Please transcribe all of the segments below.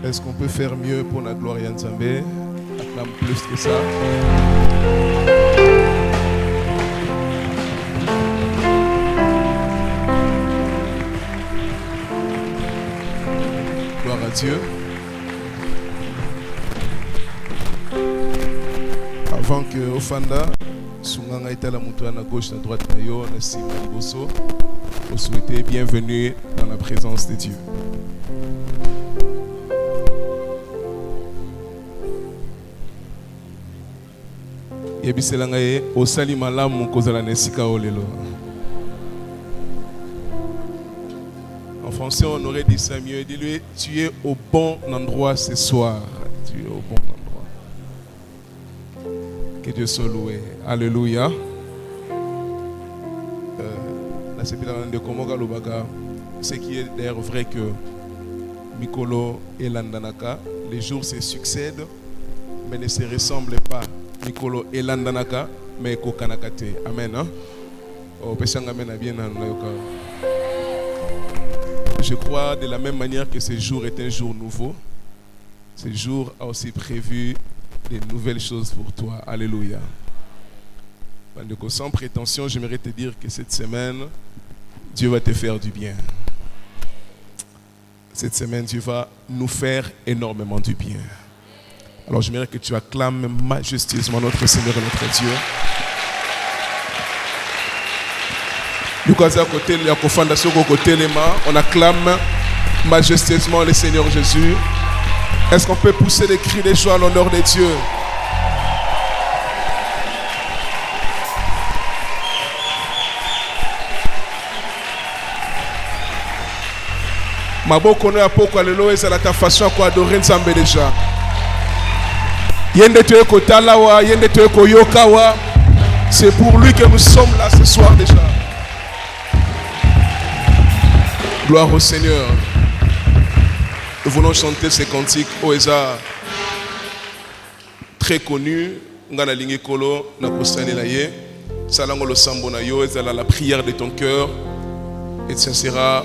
Est-ce qu'on peut faire mieux pour la gloire de Nzambé? Acclame plus que ça. Gloire à Dieu. Avant que Ofanda, Sunganga était la montagne à gauche, à droite, à yo, na sima liboso, vous souhaitez bienvenue dans la présence de Dieu. Yebiselangaye osali malamu kozala nesika olelo. En français, on aurait dit ça mieux. Dis-lui, tu es au bon endroit ce soir. Tu es au bon endroit. Que Dieu soit loué. Alléluia. Ce qui est d'ailleurs vrai que Mikolo et Landanaka, les jours se succèdent, mais ne se ressemblent pas. Mikolo et Landanaka, mais Kokanakate. Amen. Je crois de la même manière que ce jour est un jour nouveau, ce jour a aussi prévu de nouvelles choses pour toi. Alléluia. Sans prétention, j'aimerais te dire que cette semaine, Dieu va te faire du bien. Cette semaine, Dieu va nous faire énormément du bien. Alors j'aimerais que tu acclames majestueusement notre Seigneur et notre Dieu. On acclame majestueusement le Seigneur Jésus. Est-ce qu'on peut pousser des cris de joie à l'honneur de Dieu? Maboko no apoko alelo ezala ta façon à adorer Nzambe déjà. Yende te kotalawa, yende te koyokawa. C'est pour lui que nous sommes là ce soir déjà. Gloire au Seigneur. Nous voulons chanter ces cantiques Oeza très connus. Ngana lingi kolo na kosani la ye. Salangolo sambo na yo ezala la prière de ton cœur et ça sera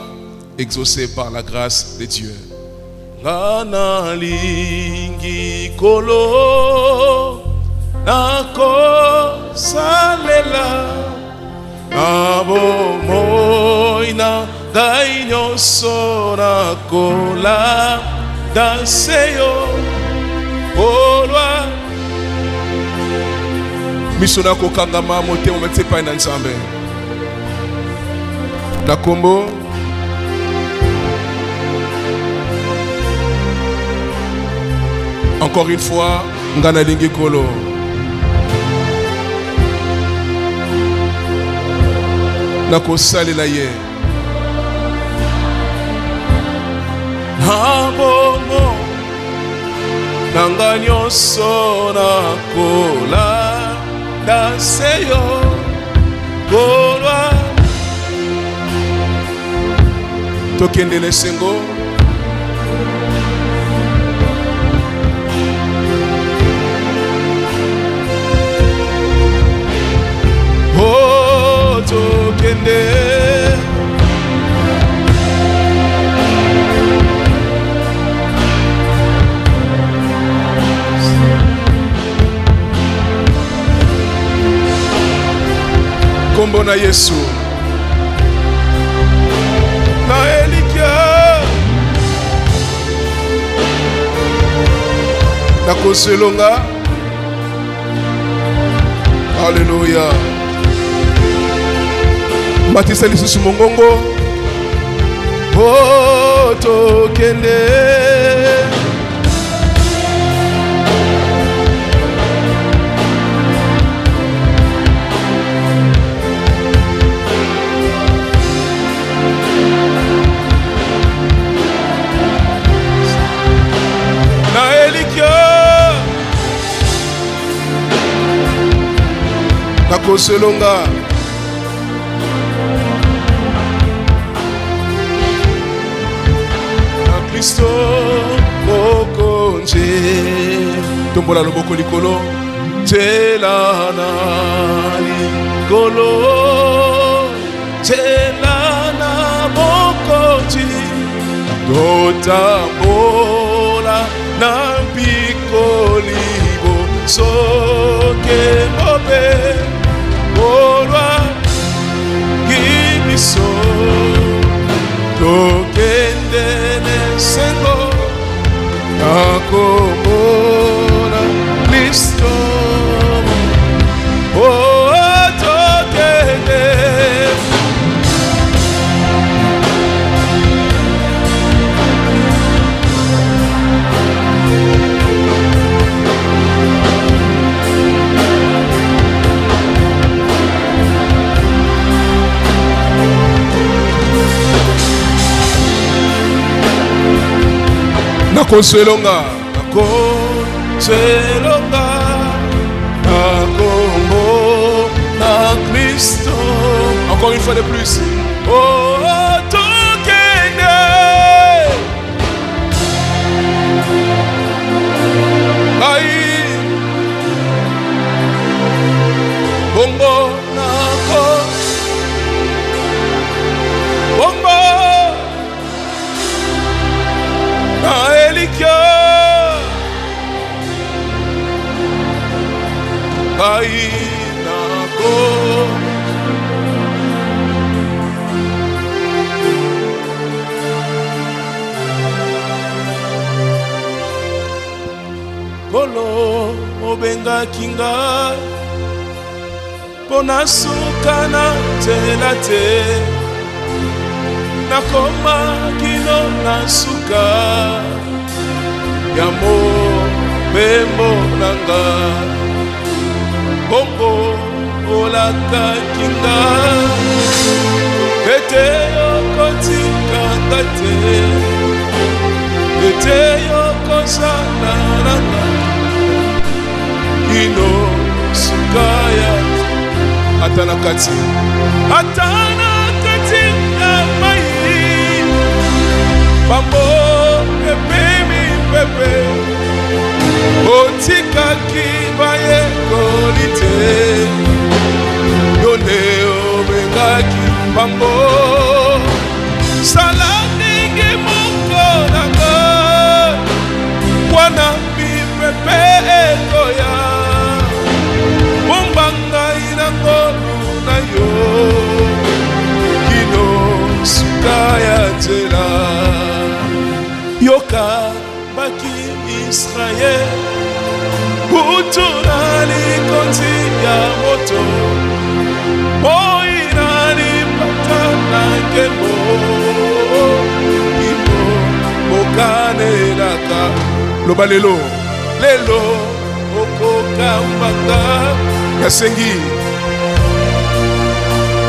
exaucé par la grâce de Dieu. Ngana lingi kolo na kosalela abo moina Daino sora kola danseyo olwa misona kokangama motema metsepa na Nzambe na kombo encore une fois ngana lingi kolo na kosalela ye Abomo Nanganyo sona kola danseyo kolwa Tokende le sengo Oh tokende Kombo na Yesu na elikia na koselonga. Alléluia. Matisa lisusu mongongo oh tokende Koselonga na Kristo mokonje tombola loboko likolo telana likolo telana mokonje totambola soke mobe olwa gibiso tokende nesengo nakomona Kristo oh tokende nakonselonga nakonselonga nakombo na Kristo. Encore une fois de plus. Oh tokende ai bongo nako bongo na elikyo ai nako kolo obengaki ngai mpo nasuka na nzela te nakoma kino nasuka ya mobembo na ngai bongo olakaki ngai ete okotikanga te ete okozala na ngai kino suka ya ata na kati ya mai bambo epemi pepe otikaki bayekoli te yone obengaki bambo sala ndenge moko na ngai wana mipepe ekoya bomba ngai na ngolu na yo kino suka ya nzela yoka baki Israel kutu na likonzi ya moto moi na lipata na nkembo imo mokanelaka loba lelo okokambanga nasengi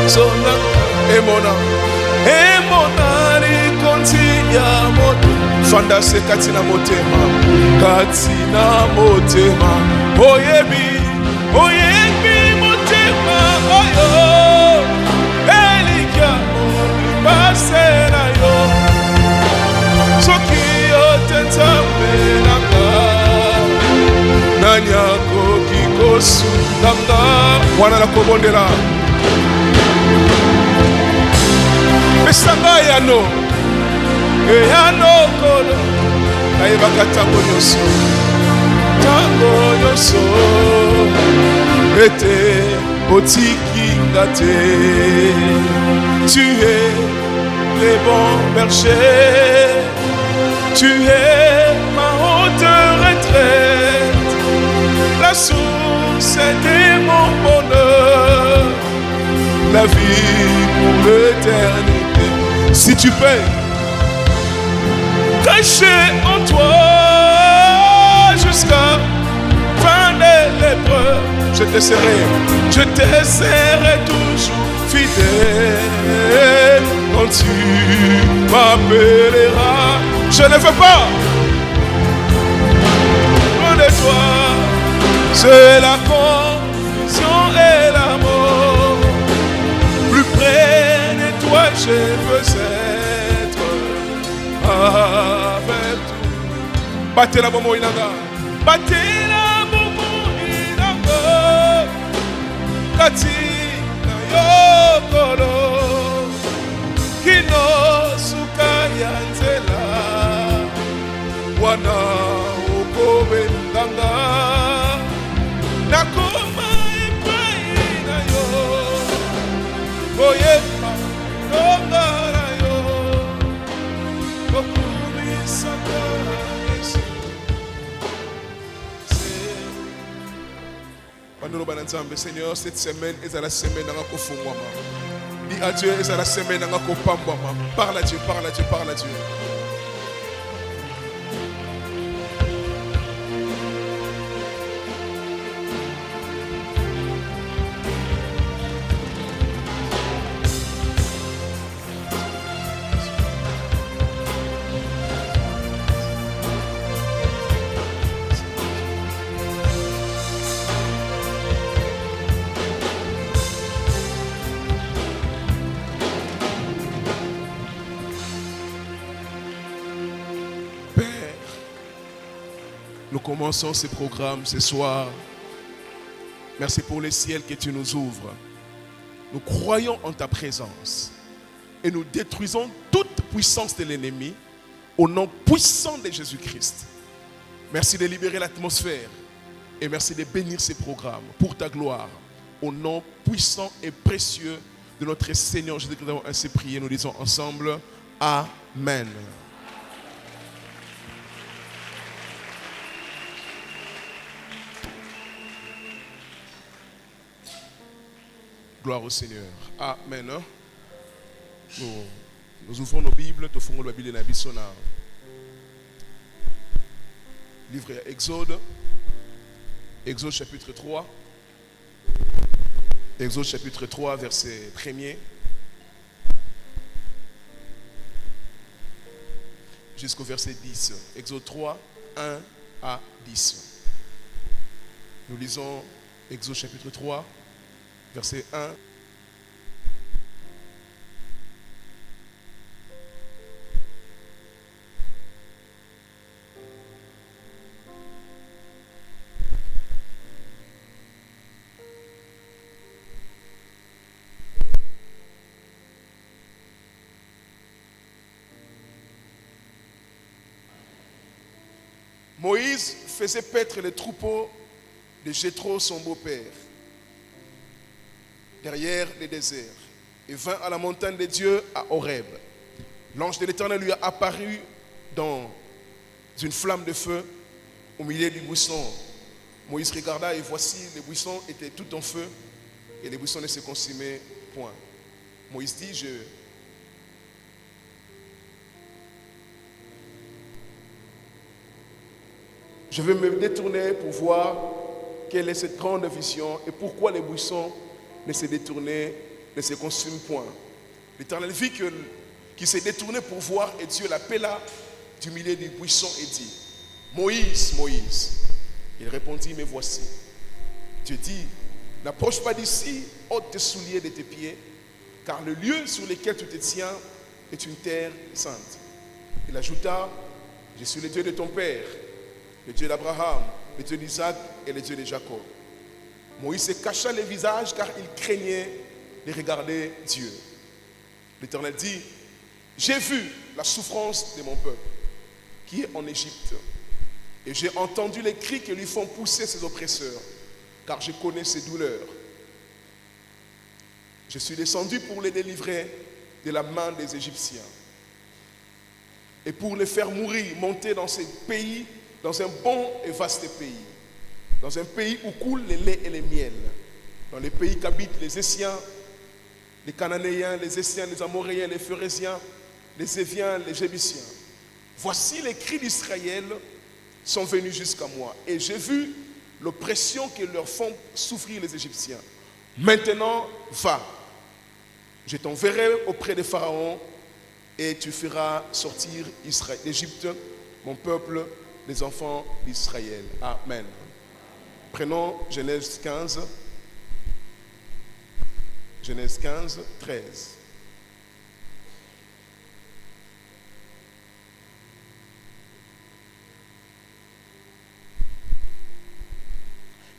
sona emona likonzi ya moto fanda se kati na motema oyebi motema oyo elikya mobase na yo soki otenzape nanga nani akoki kosunganga wana nakobondela pesanga yano eyano kolo nayebaka ntango nyonso ete otikinga te. Tu es le bon berger, tu es ma haute retraite, la source de mon bonheur, la vie pour l'éternité. Si tu peux cacher en toi jusqu'à fin de l'épreuve, je te serai toujours fidèle. Quand tu m'appelleras, je ne veux pas loin de toi, c'est la confusion et la mort. Plus près de toi, je veux être avec toi. Battez la bomo inaga, battez la bomo inaga, kati na yokolo, kino suka ya nzela, wana okobe nganga, Seigneur, cette semaine est la semaine dans Kofungwama. Dis à Dieu, est la semaine dans Kopambwama. Parle à Dieu, parle à Dieu, parle à Dieu. Nous commençons ce programme ce soir. Merci pour les ciels que tu nous ouvres. Nous croyons en ta présence et nous détruisons toute puissance de l'ennemi au nom puissant de Jésus-Christ. Merci de libérer l'atmosphère et merci de bénir ces programmes pour ta gloire. Au nom puissant et précieux de notre Seigneur Jésus-Christ, nous avons ainsi prié. Nous disons ensemble Amen. Gloire au Seigneur. Amen. Nous ouvrons nos Bibles, nous faisons la Bible de la Bissona. Livre Exode. Exode chapitre 3. Exode chapitre 3, verset 1er. Jusqu'au verset 10. Exode 3, 1 à 10. Nous lisons Exode chapitre 3. Verset 1. Moïse faisait paître les troupeaux de Jéthro, son beau-père, derrière les déserts, et vint à la montagne de Dieu à Horeb. L'ange de l'Éternel lui a apparu dans une flamme de feu au milieu du buisson. Moïse regarda et voici, les buissons étaient tout en feu et les buissons ne se consumaient point. Moïse dit, je vais me détourner pour voir quelle est cette grande vision et pourquoi les buissons ne se détournaient, ne se consument point. L'Éternel vit qu'il s'est détourné pour voir et Dieu l'appela du milieu du buisson et dit, Moïse, Moïse. Il répondit, me voici. Dieu dit, n'approche pas d'ici, ôte tes souliers de tes pieds, car le lieu sur lequel tu te tiens est une terre sainte. Il ajouta, je suis le Dieu de ton père, le Dieu d'Abraham, le Dieu d'Isaac et le Dieu de Jacob. Moïse se cacha le visage car il craignait de regarder Dieu. L'Éternel dit, j'ai vu la souffrance de mon peuple qui est en Égypte et j'ai entendu les cris que lui font pousser ses oppresseurs car je connais ses douleurs. Je suis descendu pour les délivrer de la main des Égyptiens et pour les faire mourir, monter dans ces pays, dans un bon et vaste pays, dans un pays où coule le lait et le miel, dans les pays qu'habitent les Essiens, les Cananéens, les Essiens, les Amoréens, les Phérésiens, les Éviens, les Jébusiens. Voici les cris d'Israël sont venus jusqu'à moi et j'ai vu l'oppression que leur font souffrir les Égyptiens. Maintenant, va, je t'enverrai auprès de Pharaon et tu feras sortir d'Égypte, mon peuple, les enfants d'Israël. Amen. Prenons Genèse 15. Genèse 15, 13.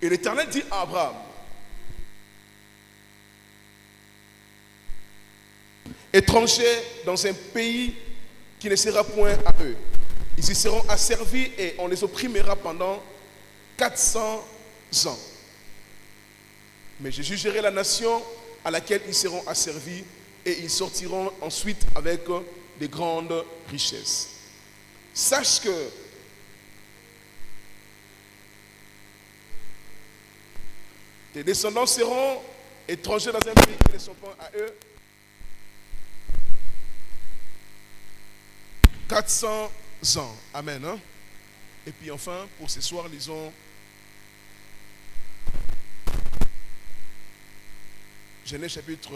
Et l'Éternel dit à Abraham, étrangers dans un pays qui ne sera point à eux. Ils y seront asservis et on les opprimera pendant 400 ans. Mais je jugerai la nation à laquelle ils seront asservis et ils sortiront ensuite avec de grandes richesses. Sache que Tes descendants seront étrangers dans un pays qui ne sont pas à eux. 400 ans. Amen. Hein? Et puis enfin, pour ce soir, lisons Genèse chapitre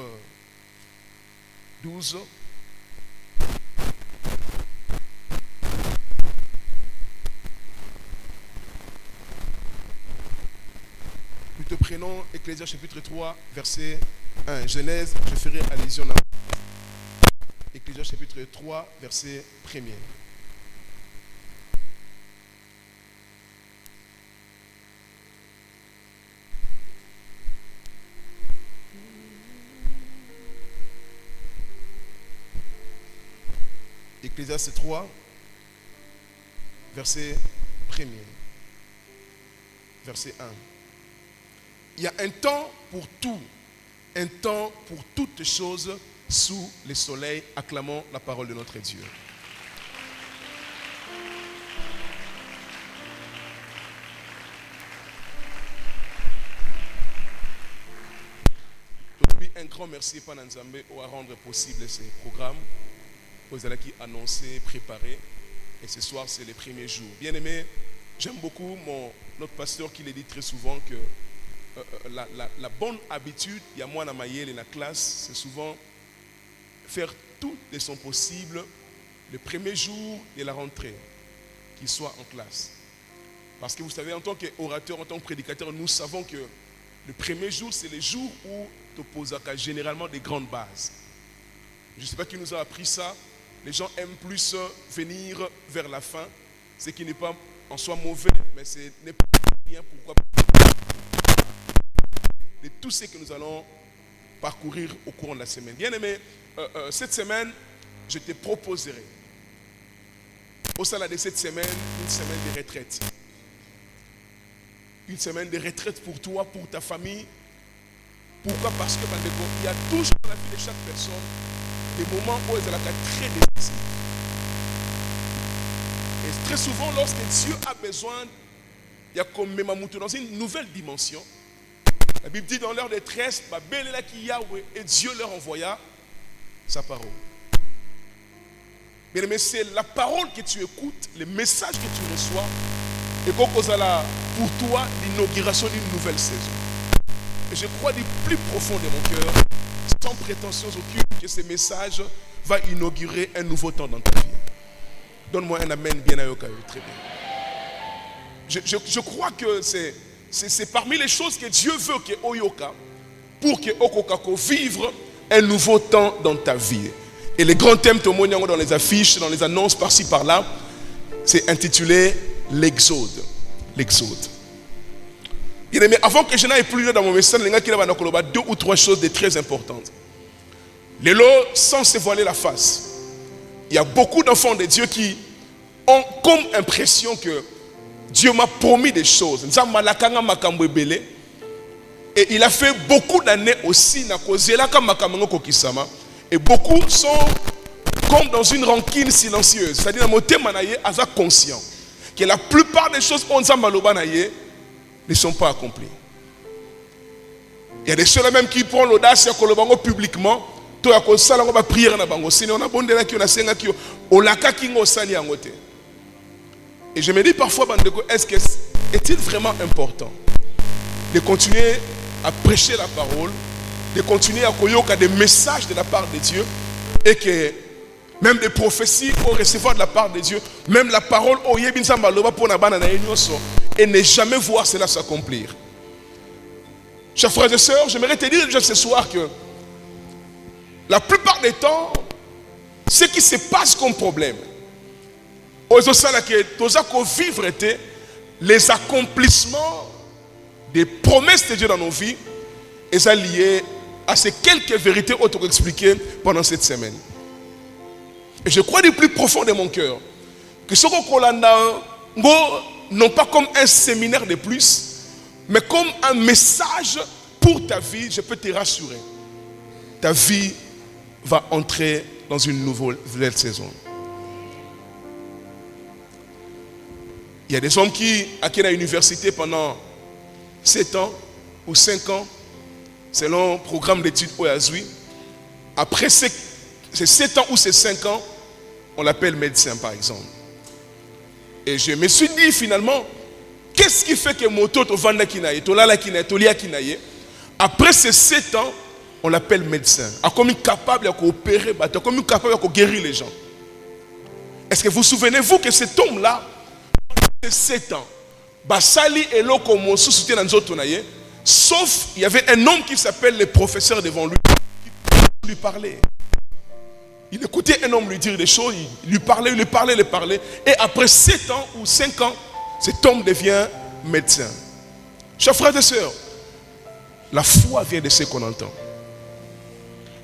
12. Nous te prenons Ecclésias chapitre 3, verset 1. Genèse, je ferai allusion à Ecclésias chapitre 3, verset 1er. Ecclésias 3, verset 1er. Verset 1. Il y a un temps pour tout, un temps pour toutes choses sous le soleil. Acclamons la parole de notre Dieu. Un grand merci par Nzambe à rendre possible ces programmes. Vous allez qui annoncer, préparer. Et ce soir, c'est les premiers jours. Bien aimé, j'aime beaucoup notre pasteur qui le dit très souvent que la bonne habitude, il y a moi dans ma yelle et la classe, c'est souvent faire tout de son possible le premier jour de la rentrée, qu'il soit en classe. Parce que vous savez, en tant qu'orateur, en tant que prédicateur, nous savons que le premier jour, c'est le jour où tu poses généralement des grandes bases. Je ne sais pas qui nous a appris ça. Les gens aiment plus venir vers la fin, ce qui n'est pas en soi mauvais, mais ce n'est pas bien. Pourquoi? De tout ce que nous allons parcourir au cours de la semaine. Bien aimé, cette semaine, je te proposerai, au sein de cette semaine, une semaine de retraite. Une semaine de retraite pour toi, pour ta famille. Pourquoi? Parce que il y a toujours dans la vie de chaque personne des moments où elle est très décisive. Et très souvent, lorsque Dieu a besoin, il y a comme Memamoutou dans une nouvelle dimension. La Bible dit dans leur détresse, et Dieu leur envoya sa parole. Mais c'est la parole que tu écoutes, le message que tu reçois, et qu'on cause pour toi l'inauguration d'une nouvelle saison. Et je crois du plus profond de mon cœur, sans prétention aucune, que ce message va inaugurer un nouveau temps dans ta vie. Donne-moi un amen bien à Yokayo. Très bien. Je crois que c'est parmi les choses que Dieu veut que Oyoka, pour que Okokako vivre un nouveau temps dans ta vie. Et les grands thèmes témoignants dans les affiches, dans les annonces par-ci par-là, c'est intitulé l'Exode. L'Exode. Bien aimé, avant que je n'aille plus loin dans mon message, il y a 2 ou 3 choses de très importantes. Les lots, sans se voiler la face. Il y a beaucoup d'enfants de Dieu qui ont comme impression que Dieu m'a promis des choses. Et il a fait beaucoup d'années aussi. Et beaucoup sont comme dans une rancune silencieuse. C'est-à-dire, conscient que la plupart des choses ne sont pas accomplies. Il y a des choses même qui prennent l'audace de publiquement. Et je me dis parfois, est-il vraiment important de continuer à prêcher la parole, de continuer à koyoka des messages de la part de Dieu, et que même des prophéties qu'on recevoir de la part de Dieu, même la parole et ne jamais voir cela s'accomplir. Chers frères et sœurs, j'aimerais te dire déjà ce soir que la plupart des temps, ce qui se passe comme problème, les accomplissements des promesses de Dieu dans nos vies est lié à ces quelques vérités auto-expliquées pendant cette semaine. Et je crois du plus profond de mon cœur que ce qu'on a non pas comme un séminaire de plus, mais comme un message pour ta vie. Je peux te rassurer, ta vie va entrer dans une nouvelle saison. Il y a des hommes qui, à l'université pendant 7 ans, ou 5 ans, selon le programme d'études OASUI. Après ces 7 ans ou ces 5 ans, on l'appelle médecin par exemple. Et je me suis dit finalement, qu'est-ce qui fait que moto to vanda kinaye, to lala kinaye, to lia kinaye? Après ces 7 ans, on l'appelle médecin. A comme capable de coopérer, comme capable de guérir les gens. Est-ce que vous souvenez-vous que cet homme-là, ces 7 ans, Basali et Lokomo soutien dans notre naye, sauf il y avait un homme qui s'appelle le professeur devant lui, qui lui parlait. Il écoutait un homme lui dire des choses, il lui parlait. Et après 7 ans ou 5 ans, cet homme devient médecin. Chers frères et sœurs, la foi vient de ce qu'on entend.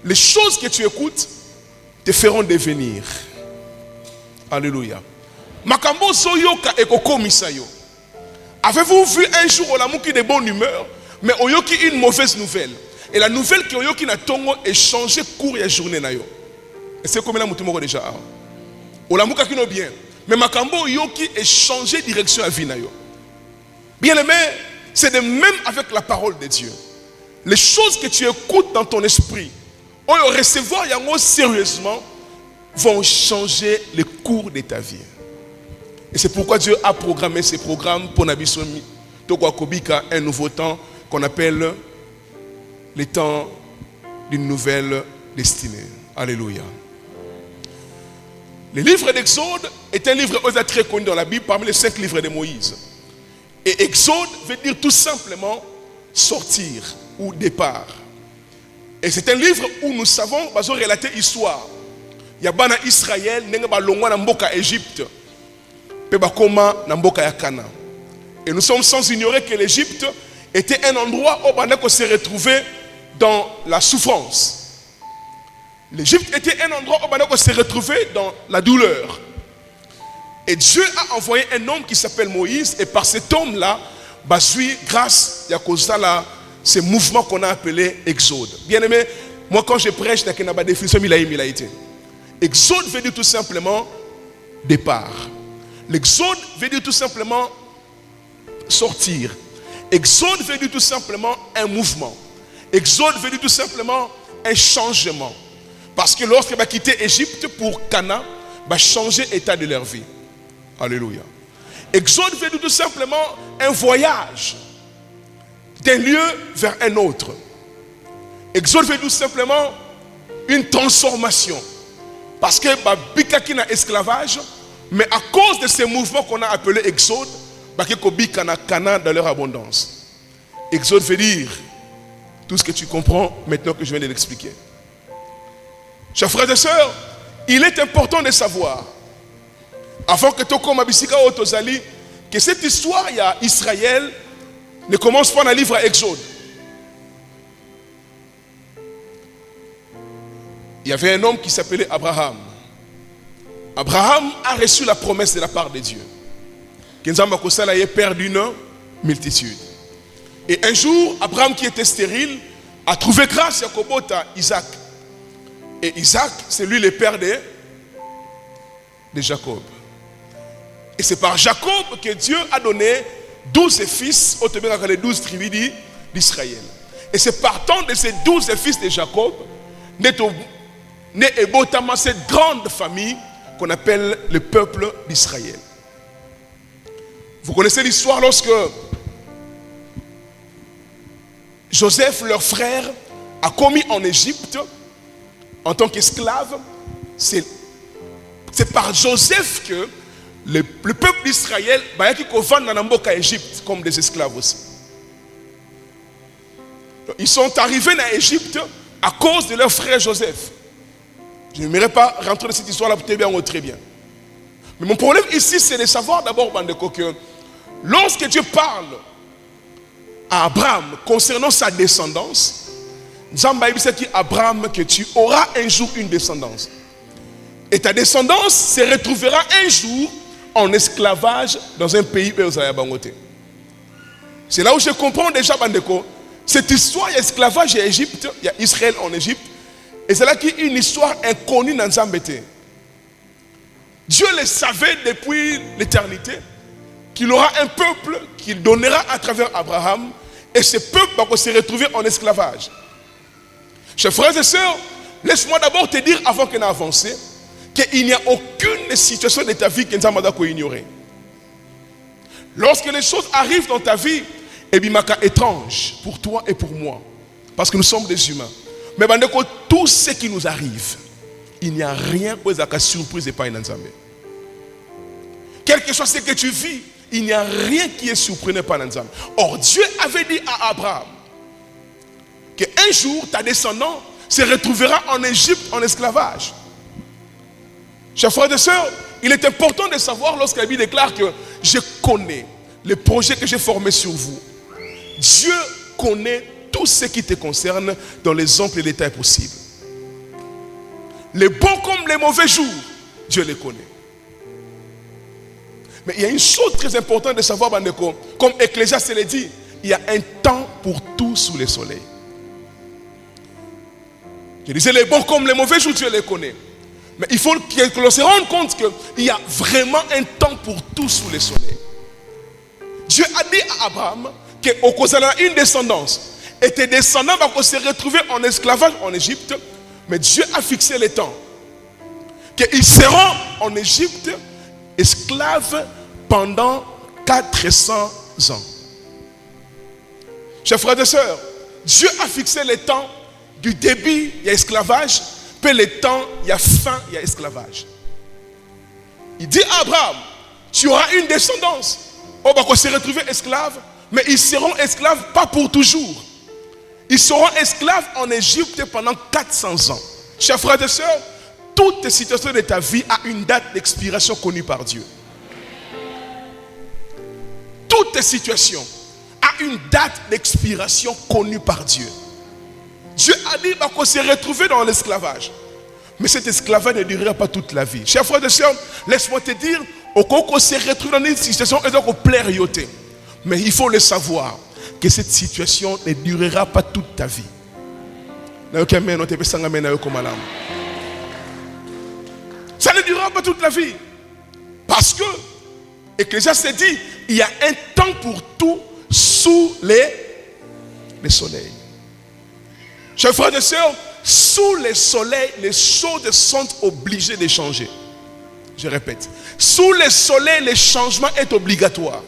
Les choses que tu écoutes te feront devenir. Alléluia. Makambo soyoka ekokomisayo. Avez-vous vu un jour Olamuki de bonne humeur, mais oyoki une mauvaise nouvelle? Et la nouvelle que oyoki na tongo est changé cours et journée na yo. Et c'est comme la mutumoko déjà. Olamuka kino bien, mais makambo oyoki est changé direction à vie na yo. Bien aimé, c'est de même avec la parole de Dieu. Les choses que tu écoutes dans ton esprit, ou recevoir yango sérieusement, vont changer le cours de ta vie. Et c'est pourquoi Dieu a programmé ces programmes pour Nabisomi, Tokwa Kobika, un nouveau temps qu'on appelle le temps d'une nouvelle destinée. Alléluia. Le livre d'Exode est un livre très connu dans la Bible parmi les 5 livres de Moïse. Et Exode veut dire tout simplement sortir ou départ. Et c'est un livre où nous savons, nous relater l'histoire. Il y a bana Israël, nenga ba longwa na mboka Égypte. Pe ba koma na mboka ya Cana. Et nous sommes sans ignorer que l'Égypte était un endroit où on s'est retrouvé dans la souffrance. L'Égypte était un endroit où on s'est retrouvé dans la douleur. Et Dieu a envoyé un homme qui s'appelle Moïse. Et par cet homme-là, grâce à ce mouvement qu'on a appelé Exode. Bien aimé, moi quand je prêche, je n'ai pas de définition. Exode veut dire tout simplement départ. L'exode veut dire tout simplement sortir. Exode veut dire tout simplement un mouvement. Exode veut dire tout simplement un changement. Parce que lorsqu'ils va quitter Égypte pour Cana, va changer l'état de leur vie. Alléluia. Exode veut dire tout simplement un voyage d'un lieu vers un autre. Exode veut dire tout simplement une transformation. Parce que bikaki na esclavage, mais à cause de ces mouvements qu'on a appelés Exode, bikaki na Cana dans leur abondance. Exode veut dire tout ce que tu comprends maintenant que je viens de l'expliquer. Chers frères et sœurs, il est important de savoir, avant que Toko Mabisika Otozali, que cette histoire, il y a Israël, ne commence pas dans le livre Exode. Il y avait un homme qui s'appelait Abraham. Abraham a reçu la promesse de la part de Dieu. Kenzamba Kosala est père d'une multitude. Et un jour, Abraham qui était stérile a trouvé grâce à Kobota Isaac. Et Isaac, c'est lui le père de Jacob. Et c'est par Jacob que Dieu a donné 12 fils, les 12 tribus d'Israël. Et c'est partant de ces 12 fils de Jacob, né Ebotama, cette grande famille qu'on appelle le peuple d'Israël. Vous connaissez l'histoire lorsque Joseph, leur frère, a commis en Égypte en tant qu'esclave. C'est par Joseph que le peuple d'Israël va Égypte comme des esclaves aussi. Ils sont arrivés en Égypte à cause de leur frère Joseph. Je n'aimerais pas rentrer dans cette histoire là pour te bien ou très bien. Mais mon problème ici, c'est de savoir d'abord, Bandeko, que lorsque Dieu parle à Abraham concernant sa descendance, Zamba dit à Abraham que tu auras un jour une descendance. Et ta descendance se retrouvera un jour en esclavage dans un pays où vous avez bangoté. C'est là où je comprends déjà, Bandeko, cette histoire, il y a esclavage en Égypte, il y a Israël en Égypte, et c'est là qu'il y a une histoire inconnue dans Zambété. Dieu le savait depuis l'éternité qu'il aura un peuple qu'il donnera à travers Abraham, et ce peuple va se retrouver en esclavage. Chers frères et sœurs, laisse-moi d'abord te dire, avant qu'on ait avancé, qu'il n'y a aucune situation de ta vie que nous avons ignorer. Lorsque les choses arrivent dans ta vie, et bien, c'est étrange pour toi et pour moi, parce que nous sommes des humains. Mais tout ce qui nous arrive, il n'y a rien qui est surprise et pas une ensemble. Quel que soit ce que tu vis, il n'y a rien qui est surprenant par l'ensemble. Or, Dieu avait dit à Abraham qu'un jour, ta descendance se retrouvera en Égypte en esclavage. Chers frères et sœurs, il est important de savoir lorsque la Bible déclare que je connais les projets que j'ai formés sur vous. Dieu connaît tout ce qui te concerne dans les amples détails possibles. Les bons comme les mauvais jours, Dieu les connaît. Mais il y a une chose très importante de savoir, Bandeko, comme Ecclésiaste l'a dit, il y a un temps pour tout sous le soleil. Je disais, les bons comme les mauvais jours, Dieu les connaît. Mais il faut que l'on se rende compte qu'il y a vraiment un temps pour tout sous le soleil. Dieu a dit à Abraham qu'au cause de une descendance, et tes descendants vont se retrouver en esclavage en Égypte, mais Dieu a fixé les temps. Qu'ils seront en Égypte esclaves pendant 400 ans. Chers frères et sœurs, Dieu a fixé les temps du début, il y a esclavage, puis le temps, il y a fin, il y a esclavage. Il dit à Abraham, tu auras une descendance. On va se retrouver esclaves, mais ils seront esclaves pas pour toujours. Ils seront esclaves en Égypte pendant 400 ans. Chers frères et sœurs, toute situation de ta vie a une date d'expiration connue par Dieu. Toute situation a une date d'expiration connue par Dieu. Dieu a dit qu'on se retrouver dans l'esclavage. Mais cet esclavage ne durera pas toute la vie. Chers frères et sœurs, laisse-moi te dire, qu'on se retrouve dans une situation et donc plaire yoté. Mais il faut le savoir que cette situation ne durera pas toute ta vie. Ça ne durera pas toute la vie. Parce que, Ecclésiaste dit, il y a un temps pour tout sous le soleil. Chers frères et sœurs, sous le soleil, les choses sont obligées de changer. Je répète, sous le soleil, le changement est obligatoire.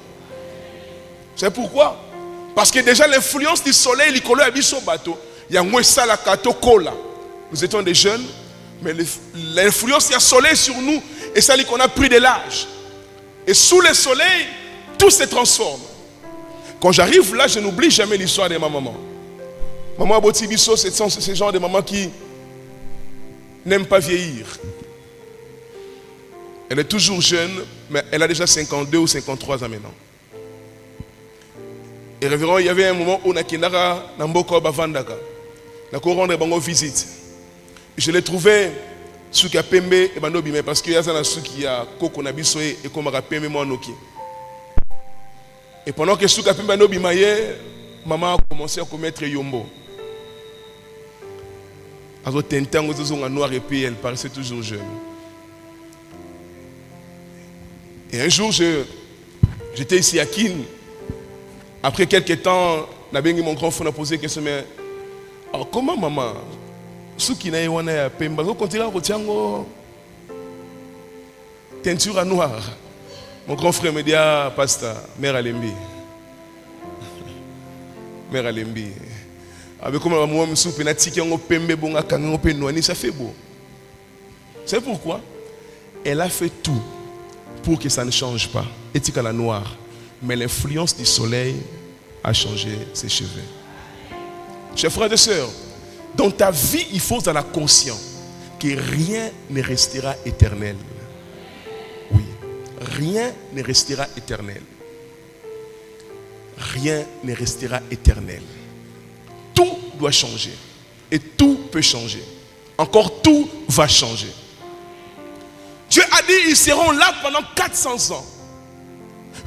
C'est pourquoi? Parce que déjà l'influence du soleil, l'icolo a son bateau. Il y a moins ça la kato kola. Nous étions des jeunes, mais l'influence du soleil sur nous, et ça qu'on a pris de l'âge. Et sous le soleil, tout se transforme. Quand j'arrive là, je n'oublie jamais l'histoire de ma maman. Maman Abotibiso, c'est ce genre de maman qui n'aime pas vieillir. Elle est toujours jeune, mais elle a déjà 52 ou 53 ans maintenant. Et révérend, il y avait un moment où Nakindara Namboko Bavandaka. N'a qu'au rendre bango visite. Je l'ai trouvé sous Kapembe et Bandobime parce qu'il y a un sous qui a Koko Nabisoe et Komara Pembe Moanoki. Et pendant que sous Kapembe Bandobime, maman a commencé à commettre Yombo. Alors, tentant aux en noir et puis elle paraissait toujours jeune. Et un jour, j'étais ici à Kin. Après quelques temps, mon grand frère m'a posé la question, mais comment maman, ce qui n'a pas été fait, continue à retirer teinture à noir. Mon grand frère me dit, ah, pasteur, mère Alembi. Mère Alembi. Avec comment moi me soupe na tiki ngo pembe bonga kanga ngo penouani, ça fait beau. C'est pourquoi elle a fait tout pour que ça ne change pas. Etika la noire, mais l'influence du soleil a changé ses cheveux. Chers frères et sœurs, dans ta vie, il faut être conscient que rien ne restera éternel. Oui, rien ne restera éternel. Rien ne restera éternel. Tout doit changer. Et tout peut changer. Encore tout va changer. Dieu a dit, ils seront là pendant 400 ans.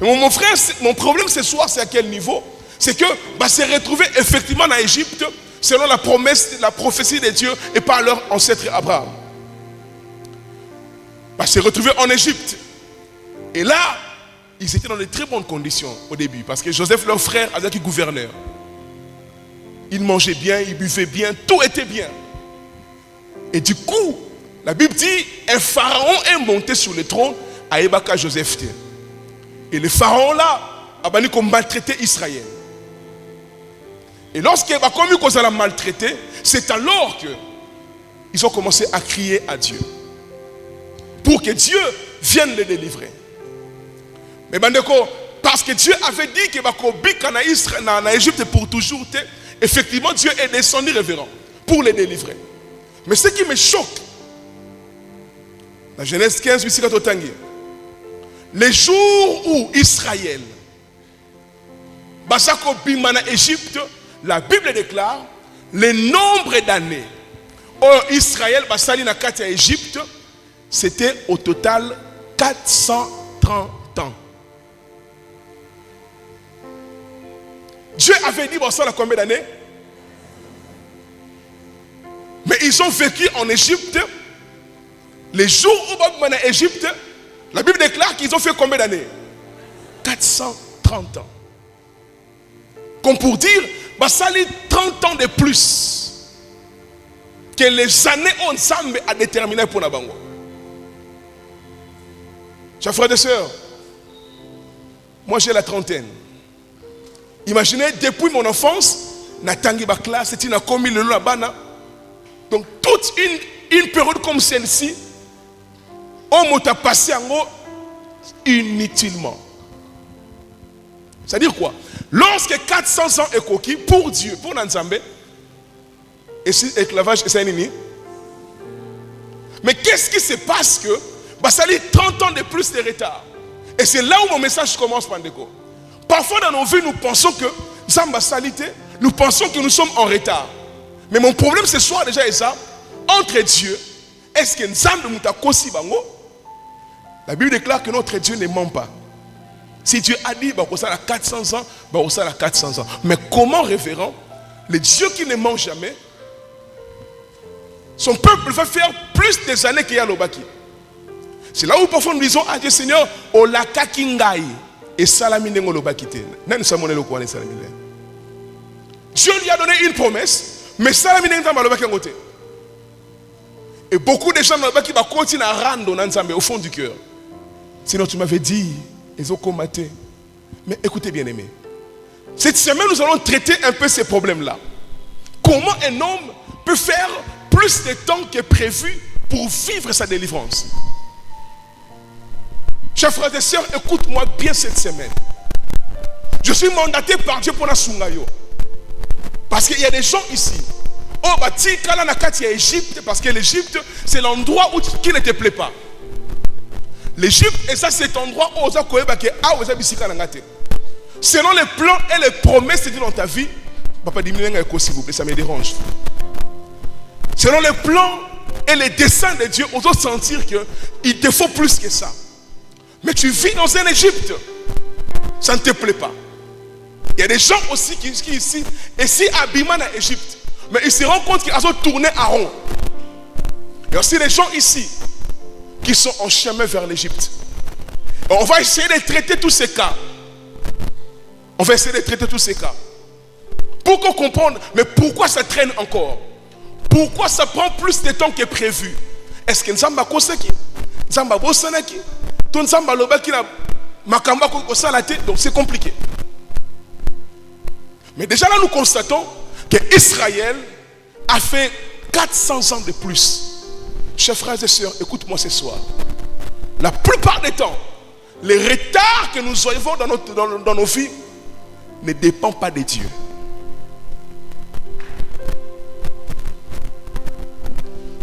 Mon frère, mon problème ce soir, c'est à quel niveau? C'est que se retrouver effectivement en Égypte, selon la promesse, la prophétie de Dieu et par leur ancêtre Abraham. Se retrouver en Égypte. Et là, ils étaient dans de très bonnes conditions au début. Parce que Joseph, leur frère, avait été gouverneur. ils mangeaient bien, ils buvaient bien, tout était bien. Et du coup, la Bible dit, un pharaon est monté sur le trône à Ebaka Joseph. Et le pharaon là, a maltraité Israël. Et lorsqu'il a commis qu'on l'a maltraité, c'est alors qu'ils ont commencé à crier à Dieu. Pour que Dieu vienne les délivrer. Mais parce que Dieu avait dit qu'il va en Égypte pour toujours, effectivement Dieu est descendu révérend pour les délivrer. Mais ce qui me choque, dans Genèse 15, les jours où Israël Basako Bimana Égypte, la Bible déclare le nombre d'années où Israël Basali na Katia Égypte, c'était au total 430 ans. Dieu avait dit ça à combien d'années? Mais ils ont vécu en Égypte. Les jours où Bimana Égypte, la Bible déclare qu'ils ont fait combien d'années? 430 ans. Comme pour dire, Basali 30 ans de plus que les années ensemble a déterminé pour la Bango. Chers frères et sœurs, moi j'ai la trentaine. Imaginez, depuis mon enfance, Natangi Bakla, c'était une commis le Labana. Donc toute une période comme celle-ci, on m'a passé en haut inutilement. C'est-à-dire quoi? Lorsque 400 ans est coquille pour Dieu, pour Nanzambe, et si esclavage c'est un ennemi. Mais qu'est-ce qui se passe que ça a 30 ans de plus de retard? Et c'est là où mon message commence, Pandeko. Parfois dans nos vies, nous pensons que Zamba salité, nous pensons que nous sommes en retard. Mais mon problème ce soir déjà est ça. Entre Dieu, est-ce que Nzambe Mutakosi Bango? La Bible déclare que notre Dieu ne ment pas. Si Dieu a dit, ça a 400 ans, ça a 400 ans. Mais comment, révérend, le Dieu qui ne ment jamais, son peuple va faire plus des années qu'il y a l'Obaki. C'est là où parfois nous disons à Dieu Seigneur, Olaka Kingai et Salamine Ngolobakite. Dieu lui a donné une promesse, mais Salamine Ngolobakite. Et beaucoup de gens dans l'Obaki vont continuer à rendre au fond du cœur. Sinon tu m'avais dit, ils ont combattu. Mais écoutez bien aimé, cette semaine nous allons traiter un peu ces problèmes-là. Comment un homme peut faire plus de temps que prévu pour vivre sa délivrance? Chers frères et sœurs, écoute-moi bien cette semaine. Je suis mandaté par Dieu pour la Sungayo. Parce qu'il y a des gens ici. Oh, bati kala na kati ya Égypte, parce que l'Égypte, c'est l'endroit qui ne te plaît pas. L'Égypte, et ça, c'est cet endroit où on a selon les plans et les promesses de Dieu dans ta vie, papa dis-moi s'il vous plaît, ça me dérange. Selon les plans et les desseins de Dieu, on doit sentir qu'il te faut plus que ça. Mais tu vis dans un Égypte, ça ne te plaît pas. Il y a des gens aussi qui ici, et si Abima en Égypte, mais ils se rendent compte qu'ils ont tourné à rond. Il y a aussi des gens ici qui sont en chemin vers l'Égypte. On va essayer de traiter tous ces cas. On va essayer de traiter tous ces cas. Pour qu'on comprenne, mais pourquoi ça traîne encore? Pourquoi ça prend plus de temps que prévu? Est-ce que Nzamba Koseki? Nzamba Bosanaki? Ton Nzamba Lobaki na Makamba Kosalate? Donc c'est compliqué. Mais déjà là nous constatons que Israël a fait 400 ans de plus. Chers frères et sœurs, écoute-moi ce soir. La plupart des temps, les retards que nous avons dans nos vies ne dépendent pas de Dieu.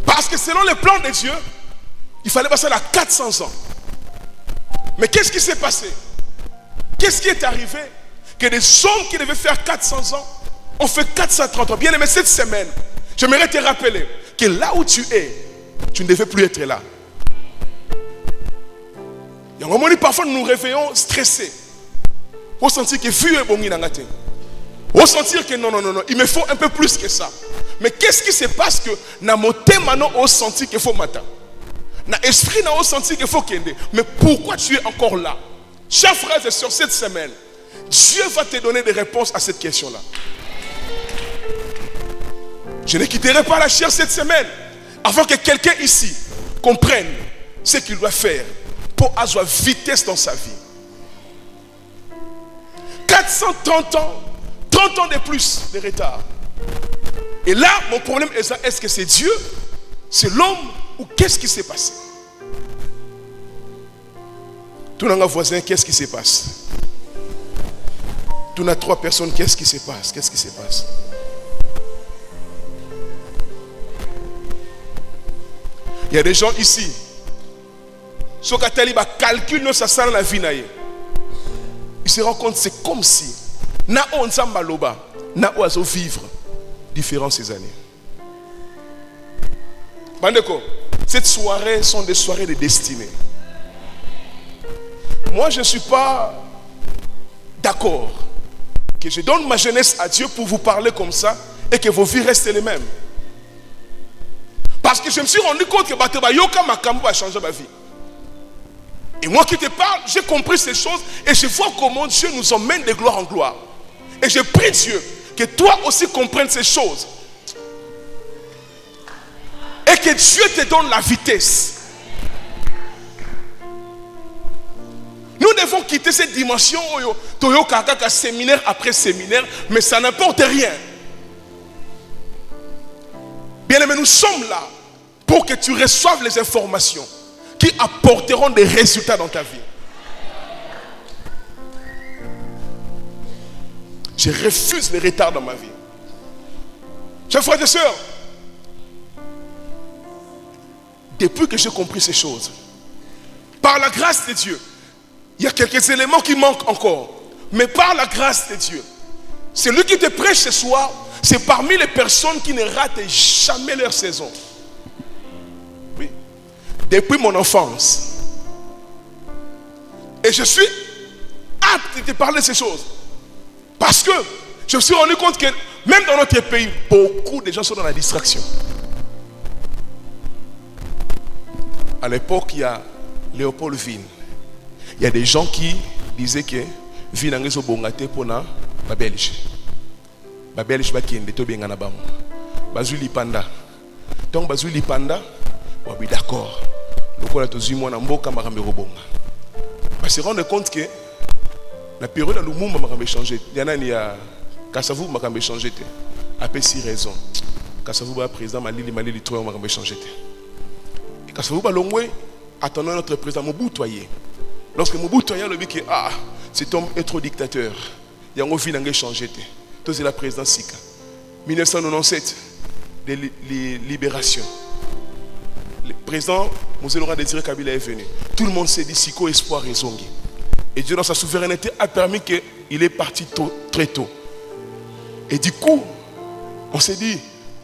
Parce que selon le plan de Dieu, il fallait passer à 400 ans. Mais qu'est-ce qui s'est passé? Qu'est-ce qui est arrivé? Que des hommes qui devaient faire 400 ans ont fait 430 ans. Bien aimé, cette semaine, j'aimerais te rappeler que là où tu es, tu ne devais plus être là. Il y a un moment où parfois nous nous réveillons stressés. On sentir que vu est bon, on sentir que non, il me faut un peu plus que ça. Mais qu'est-ce qui se passe que na moté maintenant on sentit qu'il faut matin. Na esprit na on sentit qu'il faut kende. Mais pourquoi tu es encore là? Chers frères et sœurs, cette semaine, Dieu va te donner des réponses à cette question-là. Je ne quitterai pas la chair cette semaine avant que quelqu'un ici comprenne ce qu'il doit faire pour avoir vitesse dans sa vie. 430 ans, 30 ans de plus de retard. Et là, mon problème est ça, est-ce que c'est Dieu, c'est l'homme ou qu'est-ce qui s'est passé? Tout le monde voisin, qu'est-ce qui se passe? Tout le monde 3 personnes, qu'est-ce qui se passe? Qu'est-ce qui se passe? Il y a des gens ici. Ce que calcule ça dans la vie. Il se rend compte c'est comme si na on sambaloba na oiseau vivre différents ces années. Bandeko, cette soirée sont des soirées de destinée. Moi je ne suis pas d'accord que je donne ma jeunesse à Dieu pour vous parler comme ça et que vos vies restent les mêmes. Parce que je me suis rendu compte que Bateba Yoka Makambo a changé ma vie. Et moi qui te parle, j'ai compris ces choses et je vois comment Dieu nous emmène de gloire en gloire. Et je prie Dieu que toi aussi comprennes ces choses. Et que Dieu te donne la vitesse. Nous devons quitter cette dimension Toyo Kakaka séminaire après séminaire, mais ça n'importe rien. Bien aimé, nous sommes là pour que tu reçoives les informations qui apporteront des résultats dans ta vie. Je refuse les retards dans ma vie. Chers frères et sœurs, depuis que j'ai compris ces choses, par la grâce de Dieu, il y a quelques éléments qui manquent encore. Mais par la grâce de Dieu, celui qui te prêche ce soir, c'est parmi les personnes qui ne ratent jamais leur saison. Oui. Depuis mon enfance. Et je suis apte de te parler de ces choses. Parce que je me suis rendu compte que même dans notre pays, beaucoup de gens sont dans la distraction. À l'époque, il y a Léopold Vin. Il y a des gens qui disaient que Vin a été bongate pour la Belge. La Belge va quitter tout bien en abam. Bazuli panda. Donc bazuli panda, oui d'accord. Donc on a tous eu moi en boka marambe robonga. Parce que se rendre compte que la période à Lumumba m'a changé. Il y en a ni à Kassavou m'a changé. Après 6 raisons. Kassavou va président Malili Troy m'a changé. Et Kassavou va longwe attendant notre président Mobutu. Lorsque Mobutu a dit que cet homme est trop dictateur, il y a un vie qui a changé. C'est la présidence Sika. 1997, de libération. Le président Mosé Laurent Désiré Kabila est venu. Tout le monde s'est dit Siko espoir et zongi. Et Dieu dans sa souveraineté a permis qu'il est parti très tôt. Et du coup, on s'est dit,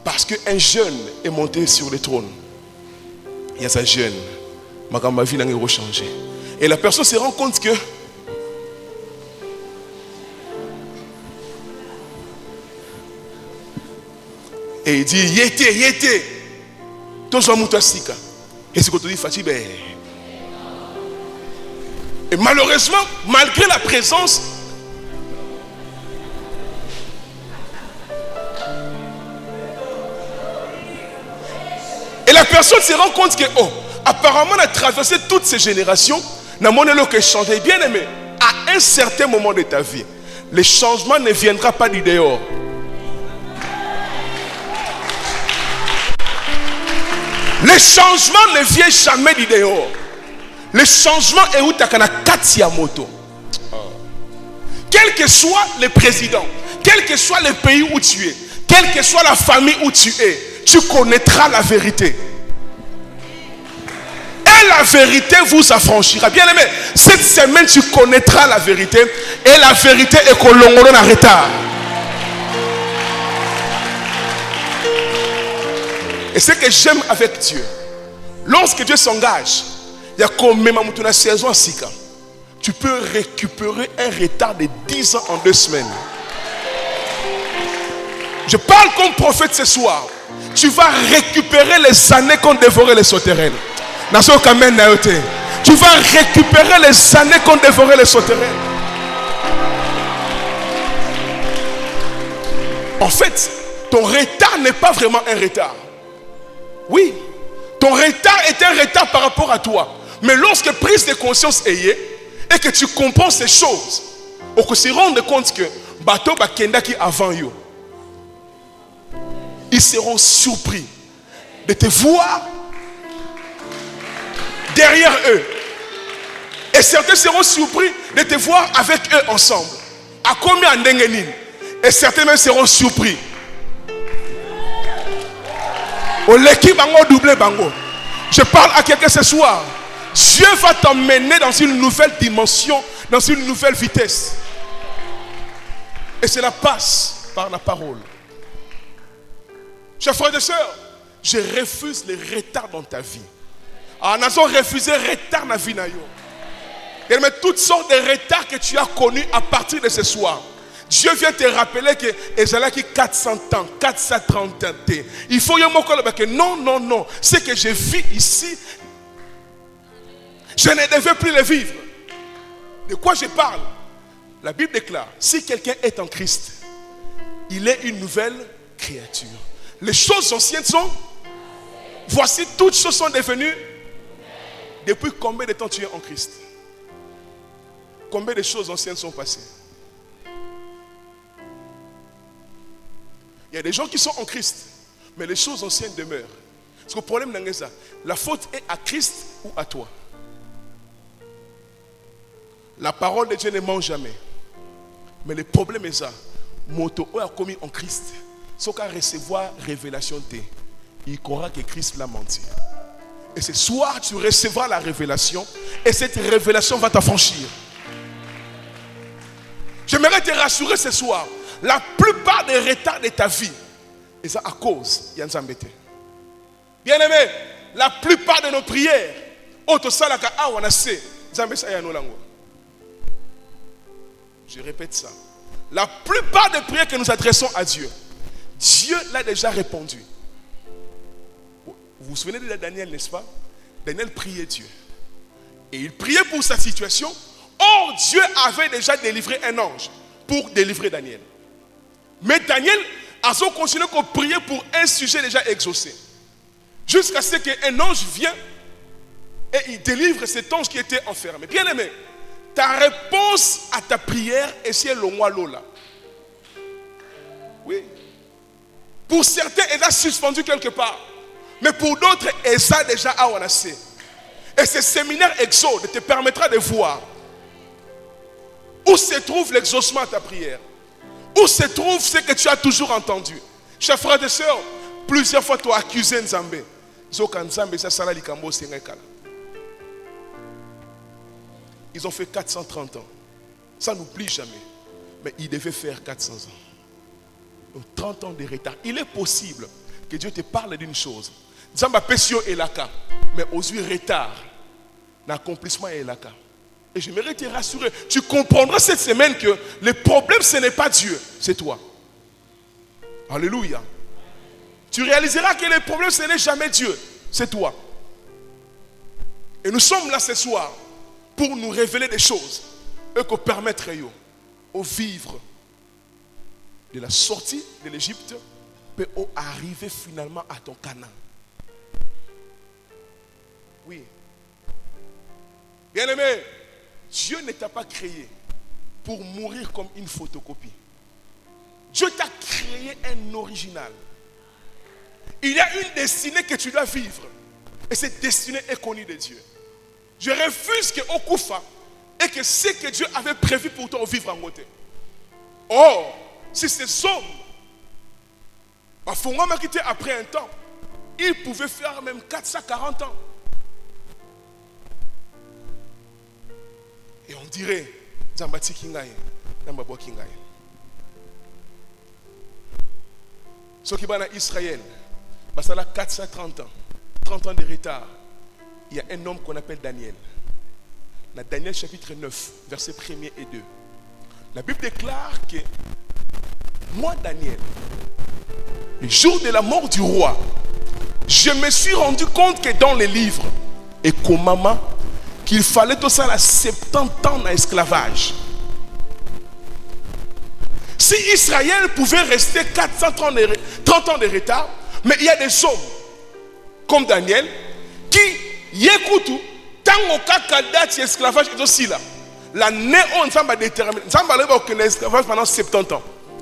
parce qu'un jeune est monté sur le trône, il y a sa jeune, ma vie n'a pas changé. Et la personne se rend compte que et il dit yété tozo muto sika et c'est quand on dit Fatibé. Et malheureusement, malgré la présence et la personne se rend compte que apparemment on a traversé toutes ces générations, n'a mon élo que changer. Bien aimé, à un certain moment de ta vie, le changement ne viendra pas du dehors. Le changement ne vient jamais du dehors. Le changement est où tu as Katia moto. Quel que soit le président, quel que soit le pays où tu es, quelle que soit la famille où tu es, tu connaîtras la vérité. Et la vérité vous affranchira. Bien aimé, cette semaine tu connaîtras la vérité. Et la vérité est que l'on en retard. Et ce que j'aime avec Dieu, lorsque Dieu s'engage, il y a comme même une saison à Sika, tu peux récupérer un retard de 10 ans en 2 semaines. Je parle comme prophète ce soir. Tu vas récupérer les années qu'ont dévoré les sauterelles. Tu vas récupérer les années qu'ont dévoré les sauterelles. En fait, ton retard n'est pas vraiment un retard. Oui, ton retard est un retard par rapport à toi. Mais lorsque prise de conscience est et que tu comprends ces choses, on se rend compte que bateau bakendaki avant yo, ils seront surpris de te voir derrière eux. Et certains seront surpris de te voir avec eux ensemble. À combien d'engenines? Et certains même seront surpris. Au l'équipe bango doublé bango. Je parle à quelqu'un ce soir. Dieu va t'emmener dans une nouvelle dimension, dans une nouvelle vitesse. Et cela passe par la parole. Chers frères et sœurs, je refuse les retards dans ta vie. Ah, nous avons refusé les retards dans la vie. Il y a toutes sortes de retards que tu as connus à partir de ce soir. Dieu vient te rappeler que Ezala qui 400 ans, 430 ans. Il faut que non, non, non. Ce que je vis ici, je ne devais plus le vivre. De quoi je parle? La Bible déclare, si quelqu'un est en Christ, il est une nouvelle créature. Les choses anciennes sont, voici toutes choses sont devenues. Depuis combien de temps tu es en Christ? Combien de choses anciennes sont passées? Il y a des gens qui sont en Christ, mais les choses anciennes demeurent. Parce que le problème c'est ça. La faute est à Christ ou à toi. La parole de Dieu ne ment jamais. Mais le problème est ça. Moto a commis en Christ. Ce qu'à recevoir révélation, il croira que Christ l'a menti. Et ce soir, tu recevras la révélation. Et cette révélation va t'affranchir. J'aimerais te rassurer ce soir. La plupart des retards de ta vie, et ça à cause de Nzambete. Bien aimé, la plupart de nos prières, je répète ça. La plupart des prières que nous adressons à Dieu, Dieu l'a déjà répondu. Vous vous souvenez de Daniel, n'est-ce pas? Daniel priait Dieu. Et il priait pour sa situation. Or, Dieu avait déjà délivré un ange pour délivrer Daniel. Mais Daniel a continué à prier pour un sujet déjà exaucé. Jusqu'à ce qu'un ange vienne et il délivre cet ange qui était enfermé. Bien aimé, ta réponse à ta prière est si le moi Lola. Oui. Pour certains, elle a suspendu quelque part. Mais pour d'autres, elle a déjà awanacé. Et ce séminaire Exode te permettra de voir où se trouve l'exaucement à ta prière. Où se trouve ce que tu as toujours entendu. Chers frères et sœurs, plusieurs fois tu as accusé Nzambé. Ils ont fait 430 ans. Ça n'oublie jamais. Mais ils devaient faire 400 ans. Donc 30 ans de retard. Il est possible que Dieu te parle d'une chose. Nzamba Pesio est là. Mais aux yeux retard, l'accomplissement est là. Et j'aimerais te rassurer. Tu comprendras cette semaine que le problème, ce n'est pas Dieu, c'est toi. Alléluia. Tu réaliseras que le problème, ce n'est jamais Dieu, c'est toi. Et nous sommes là ce soir pour nous révéler des choses et que permettre au vivre de la sortie de l'Égypte peut arriver finalement à ton Canaan. Oui. Bien aimé, Dieu ne t'a pas créé pour mourir comme une photocopie. Dieu t'a créé un original. Il y a une destinée que tu dois vivre. Et cette destinée est connue de Dieu. Je refuse que Okufa et que ce que Dieu avait prévu pour toi vivre en côté. Or, si ces hommes, après un temps, ils pouvaient faire même 440 ans. Et on dirait, Zambati Kingaï, Zambabo Kingaï. Ce qui va en Israël, ça a 430 ans, 30 ans de retard. Il y a un homme qu'on appelle Daniel. Dans Daniel chapitre 9, versets 1er et 2. La Bible déclare que moi, Daniel, le jour de la mort du roi, je me suis rendu compte que dans les livres, et comment qu'il fallait tout ça à 70 ans d'esclavage. Si Israël pouvait rester 30 ans de retard, mais il y a des hommes comme Daniel qui écoutent tant kaka date esclavage est aussi là. La néo Nzamba a déterminé. Nzamba a eu l'esclavage pendant 70 ans.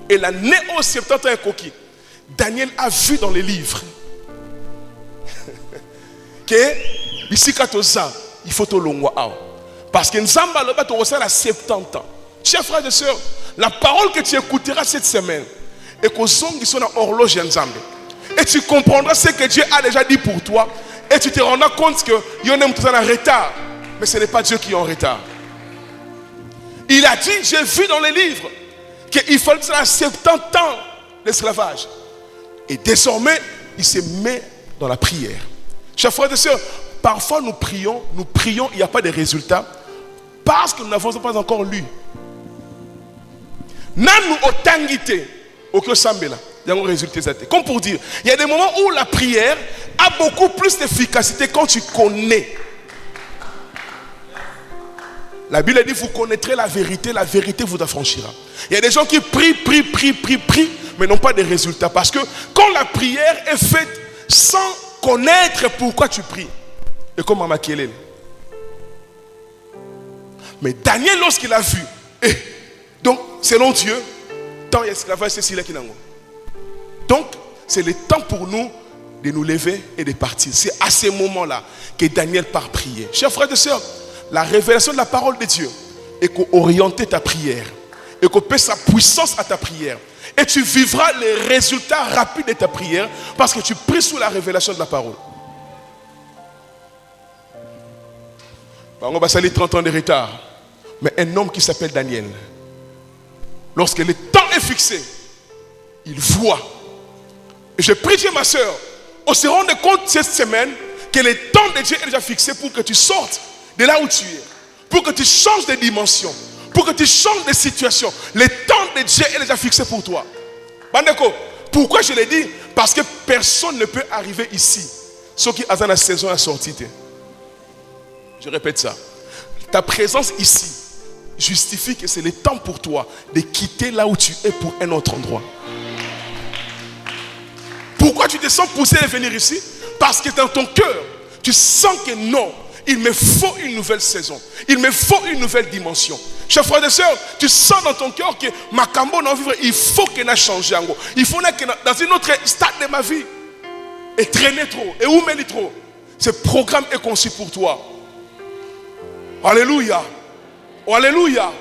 Et la néo 70 ans est coquille. Daniel a vu dans les livres que ici il faut tout l'ongwa. Parce que Nzamba a eu 70 ans. Chers frères et sœurs, la parole que tu écouteras cette semaine et qu'aux hommes qui sont dans l'horloge Nzamba. Et tu comprendras ce que Dieu a déjà dit pour toi. Et tu te rendras compte que il y en a en retard. Mais ce n'est pas Dieu qui est en retard. Il a dit, j'ai vu dans les livres qu'il fallait 70 ans d'esclavage. Et désormais, il se met dans la prière. Chers frères et sœurs, parfois nous prions, il n'y a pas de résultats parce que nous n'avons pas encore lu. Nous otangité au Sambela. Comme pour dire, il y a des moments où la prière a beaucoup plus d'efficacité quand tu connais. La Bible dit, vous connaîtrez la vérité vous affranchira. Il y a des gens qui prient, mais n'ont pas de résultats. Parce que quand la prière est faite sans connaître pourquoi tu pries, et comme Mama Kelele. Mais Daniel, lorsqu'il a vu, donc selon Dieu, tant esclavage, c'est celui qui n'a pas. Donc, c'est le temps pour nous de nous lever et de partir. C'est à ce moment-là que Daniel part prier. Chers frères et sœurs, la révélation de la parole de Dieu est qu'orienter ta prière et qu'on paie sa puissance à ta prière. Et tu vivras les résultats rapides de ta prière parce que tu pries sous la révélation de la parole. On va salir 30 ans de retard. Mais un homme qui s'appelle Daniel, lorsque le temps est fixé, il voit. Et je prie Dieu, ma soeur, on se rend compte cette semaine que le temps de Dieu est déjà fixé pour que tu sortes de là où tu es, pour que tu changes de dimension, pour que tu changes de situation. Le temps de Dieu est déjà fixé pour toi. Bandeko, pourquoi je l'ai dit? Parce que personne ne peut arriver ici, sauf qui a dans la saison à sortir. Je répète ça. Ta présence ici justifie que c'est le temps pour toi de quitter là où tu es pour un autre endroit. Pourquoi tu te sens poussé à venir ici? Parce que dans ton cœur, tu sens que non, il me faut une nouvelle saison. Il me faut une nouvelle dimension. Chers frères et sœurs, tu sens dans ton cœur que ma cambo n'a vivre, il faut qu'elle ait changé. Il faut que dans un autre stade de ma vie. Et traîner trop, et oublier trop. Ce programme est conçu pour toi. Alléluia. Alléluia.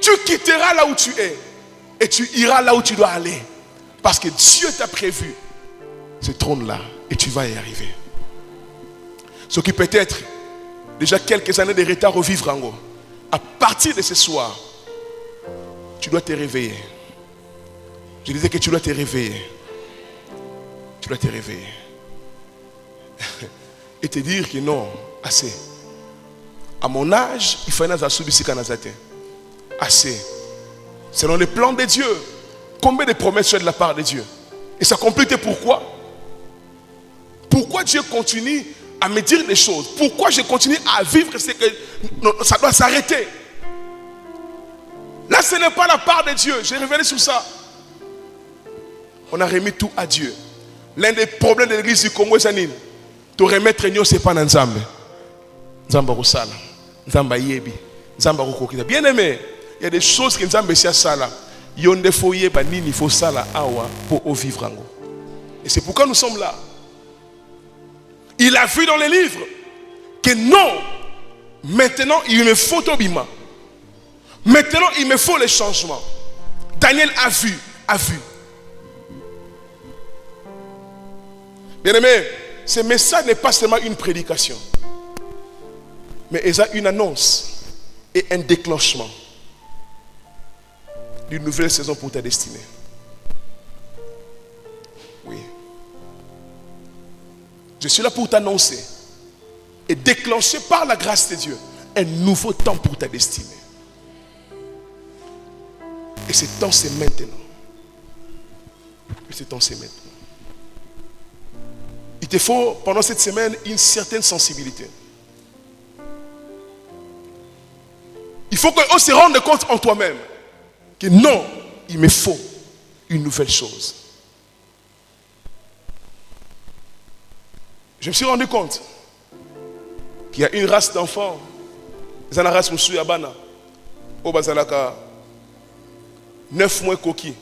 Tu quitteras là où tu es. Et tu iras là où tu dois aller. Parce que Dieu t'a prévu ce trône-là. Et tu vas y arriver. Ce qui peut être déjà quelques années de retard au vivre en haut. À partir de ce soir, tu dois te réveiller. Je disais que tu dois te réveiller. Tu dois te réveiller. Et te dire que non, assez. À mon âge, il faut assez. Selon le plan de Dieu, combien de promesses sont de la part de Dieu? Et ça complique pourquoi? Pourquoi Dieu continue à me dire des choses? Pourquoi je continue à vivre? C'est que ça doit s'arrêter. Là, ce n'est pas la part de Dieu. J'ai révélé sur ça. On a remis tout à Dieu. L'un des problèmes de l'église du Congo, c'est de remettre Nyo, c'est pas dans Nzambe. Nzamba Rosala, Nzamba Yebi, Nzamba Rokokita. Bien aimé, il y a des choses que Nzamba Sia Sala. Yonde foye banini faut sala awa pour vivre en haut. Et c'est pourquoi nous sommes là. Il a vu dans les livres que non, maintenant il me faut Tobima. Maintenant il me faut les changements. Daniel a vu. Bien aimé, ce message n'est pas seulement une prédication, mais il y a une annonce et un déclenchement d'une nouvelle saison pour ta destinée. Oui. Je suis là pour t'annoncer et déclencher par la grâce de Dieu un nouveau temps pour ta destinée. Et ce temps, c'est maintenant. Il te faut, pendant cette semaine, une certaine sensibilité. Il faut qu'on se rende compte en toi-même que non, il me faut une nouvelle chose. Je me suis rendu compte qu'il y a une race d'enfants, c'est la race Moussou Yabana, au Bazalaka, 9 mois coquille,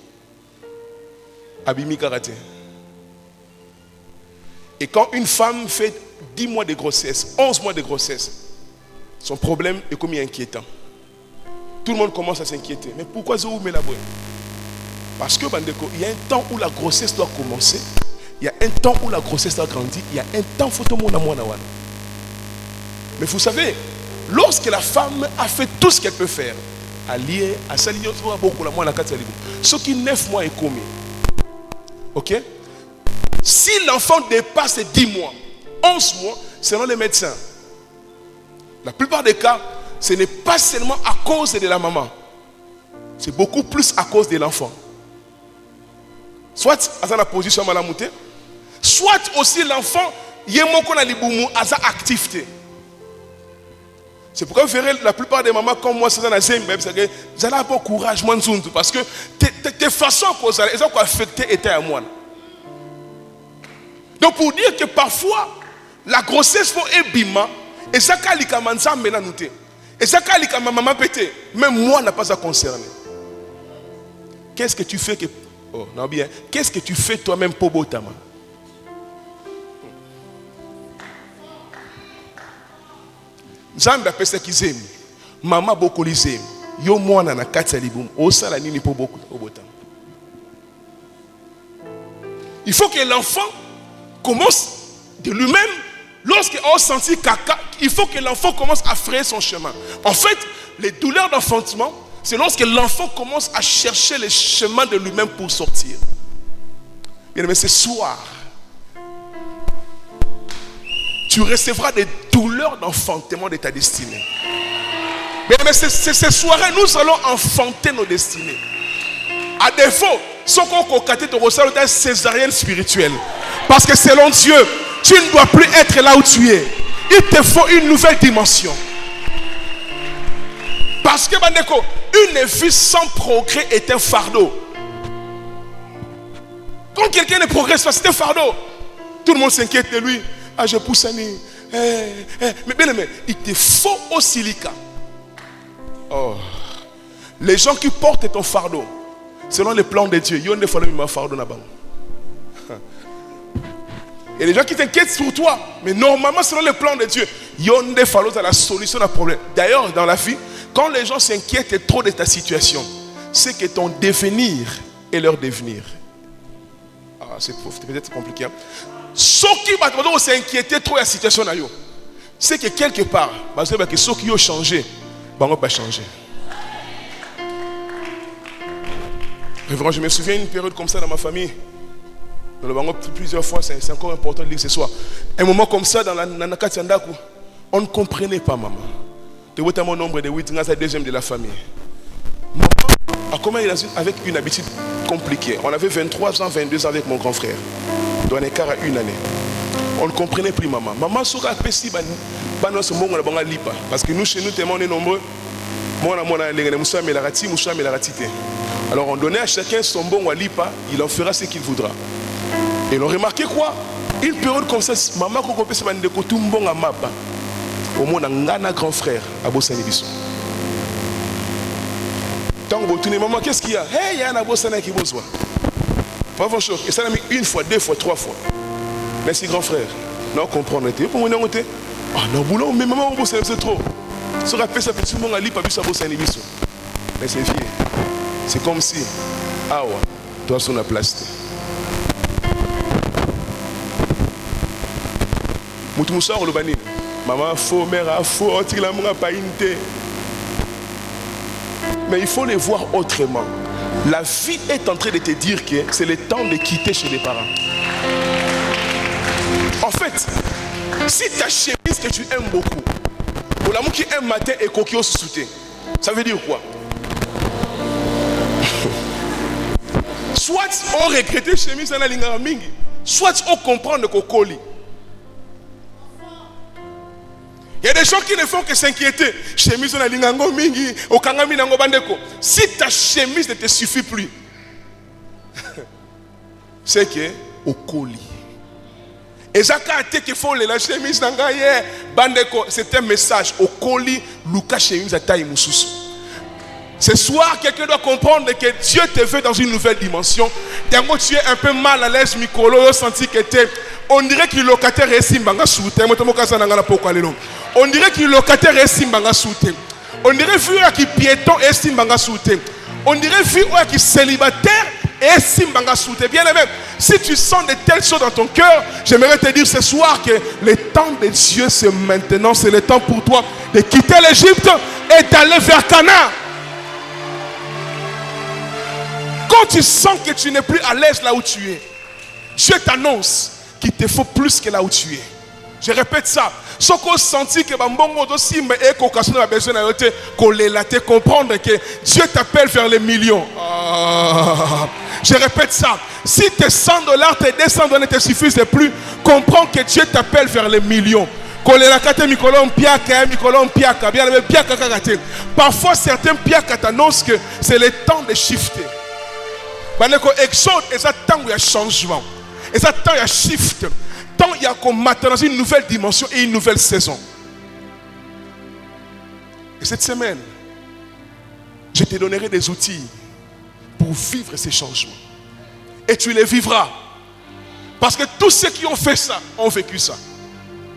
Abimi Karaté. Et quand une femme fait 10 mois de grossesse, 11 mois de grossesse, son problème est comme inquiétant. Tout le monde commence à s'inquiéter. Mais pourquoi ça ouvre la boîte? Parce que il y a un temps où la grossesse doit commencer. Il y a un temps où la grossesse doit grandir. Il y a un temps où tout le monde a moins. Mais vous savez, lorsque la femme a fait tout ce qu'elle peut faire, à lier, à s'allier, ce qui 9 mois est commis. Ok? Si l'enfant dépasse 10 mois, 11 mois, selon les médecins, la plupart des cas, ce n'est pas seulement à cause de la maman. C'est beaucoup plus à cause de l'enfant. Soit à la position malamouté, soit aussi l'enfant, il y a une activité. C'est pourquoi vous verrez la plupart des mamans comme moi, c'est un vous avez un bon courage, parce que tes façons elles ont affecté était à moi. Donc pour dire que parfois, la grossesse faut ébima, et ça quand manza mena nouté. Et ça quand maman pété, même moi n'a pas à concerner. Qu'est-ce que tu fais que oh, non bien, qu'est-ce que tu fais toi-même pour Botama? Nzambe appelle ça qu'ils aiment. Maman beaucoup les aime. Yo moi na kati libum. O sala nini pour beaucoup au Botama. Il faut que l'enfant commence de lui-même. Lorsqu'il a senti caca, il faut que l'enfant commence à frayer son chemin. En fait, les douleurs d'enfantement, c'est lorsque l'enfant commence à chercher le chemin de lui-même pour sortir. Bien aimé, ce soir, tu recevras des douleurs d'enfantement de ta destinée. Bien aimé, ce soir, nous allons enfanter nos destinées. À défaut, ce qu'on concate te ressort d'une césarienne spirituelle. Parce que selon Dieu, tu ne dois plus être là où tu es. Il te faut une nouvelle dimension. Parce que Bandeko, une vie sans progrès est un fardeau. Quand quelqu'un ne progresse pas, c'est un fardeau. Tout le monde s'inquiète de lui. Ah, je pousse un nid. Mais bien aimé, il te faut au silica. Oh. Les gens qui portent ton fardeau, selon les plans de Dieu, ils ont des fardeau là-bas. Et les gens qui t'inquiètent pour toi, mais normalement, selon les plans de Dieu, il y a des fallos à la solution d'un problème. D'ailleurs, dans la vie, quand les gens s'inquiètent trop de ta situation, c'est que ton devenir est leur devenir. Ah, c'est peut-être compliqué. Ceux qui vont s'inquiéter trop de la situation, c'est que quelque part, ceux qui ont changé, ils vont pas changer. Je me souviens d'une période comme ça dans ma famille. Dans le bango plusieurs fois, c'est encore important de lire ce soir. Un moment comme ça dans la Katiandaku, on ne comprenait pas maman. De mon nombre de 8, c'est la deuxième de la famille. Maman a commencé avec une habitude compliquée. On avait 23 ans, 22 ans avec mon grand frère. Dans un écart à une année. On ne comprenait plus maman. Maman sera appréciée parce que nous, chez nous, tellement on est nombreux. Alors on donnait à chacun son bon walipa, il en fera ce qu'il voudra. Et on remarquait quoi? Une période comme ça, maman qu'on peut se demander que tout le monde a mapa. Au moins un grand frère à Bossani Bissou. Tant que vous maman, qu'est-ce qu'il y a? Hey, il y a un Bossani qui bosse. Pas grand chose. Et ça l'a mis une fois, deux fois, trois fois. Merci grand frère. Non, comprendre. Pour moi, ah non, boulot, mais maman, c'est trop. Se rappelle ça, tout le monde a lipa à Bossani Bissou. Mais c'est vieux. C'est comme si, ah ouais, toi sur la place. Moutmoussa ou le bani. Maman, faux, mère, faux, on la m'a pas inte. Mais il faut les voir autrement. La vie est en train de te dire que c'est le temps de quitter chez les parents. En fait, si ta chemise que tu aimes beaucoup, pour l'amour qui aime matin et coquille au soutien, ça veut dire quoi? Soit on regrette chemise à la ligne mingi, soit on comprend le cocoli. Il y a a des gens qui ne font que s'inquiéter. Chemise na lingango mingi, okangami nango bandeko. Si ta chemise ne te suffit plus, c'est que au colis. Et ça quand qu'il faut la chemise nanga hier, bandeko, c'est un message au colis. Luka chemise à taille mususu. Ce soir, quelqu'un doit comprendre que Dieu te veut dans une nouvelle dimension. Tellement tu es un peu mal à l'aise, Mikolo, senti que on dirait que le locataire est simbanga soute. On dirait que le locataire est simbanga soute. On dirait vu qui piéton est simbanga soute. On dirait vu qui célibataire est simbanga soute. Bien aimé, si tu sens de telles choses dans ton cœur, j'aimerais te dire ce soir que le temps de Dieu c'est maintenant. C'est le temps pour toi de quitter l'Égypte et d'aller vers Canaan. Quand tu sens que tu n'es plus à l'aise là où tu es, Dieu t'annonce qu'il te faut plus que là où tu es. Je répète ça. Ce qu'on sentit que comprendre que Dieu t'appelle vers les millions. Je répète ça. Si tes $100, tes $200 ne te suffisent plus, comprends que Dieu t'appelle vers les millions. Parfois certains piaka t'annoncent que c'est le temps de shifter. Exode, et ça temps où il y a changement, et ça temps il y a shift, tant il y a comme maintenant une nouvelle dimension et une nouvelle saison. Et cette semaine, je te donnerai des outils pour vivre ces changements. Et tu les vivras. Parce que tous ceux qui ont fait ça, ont vécu ça.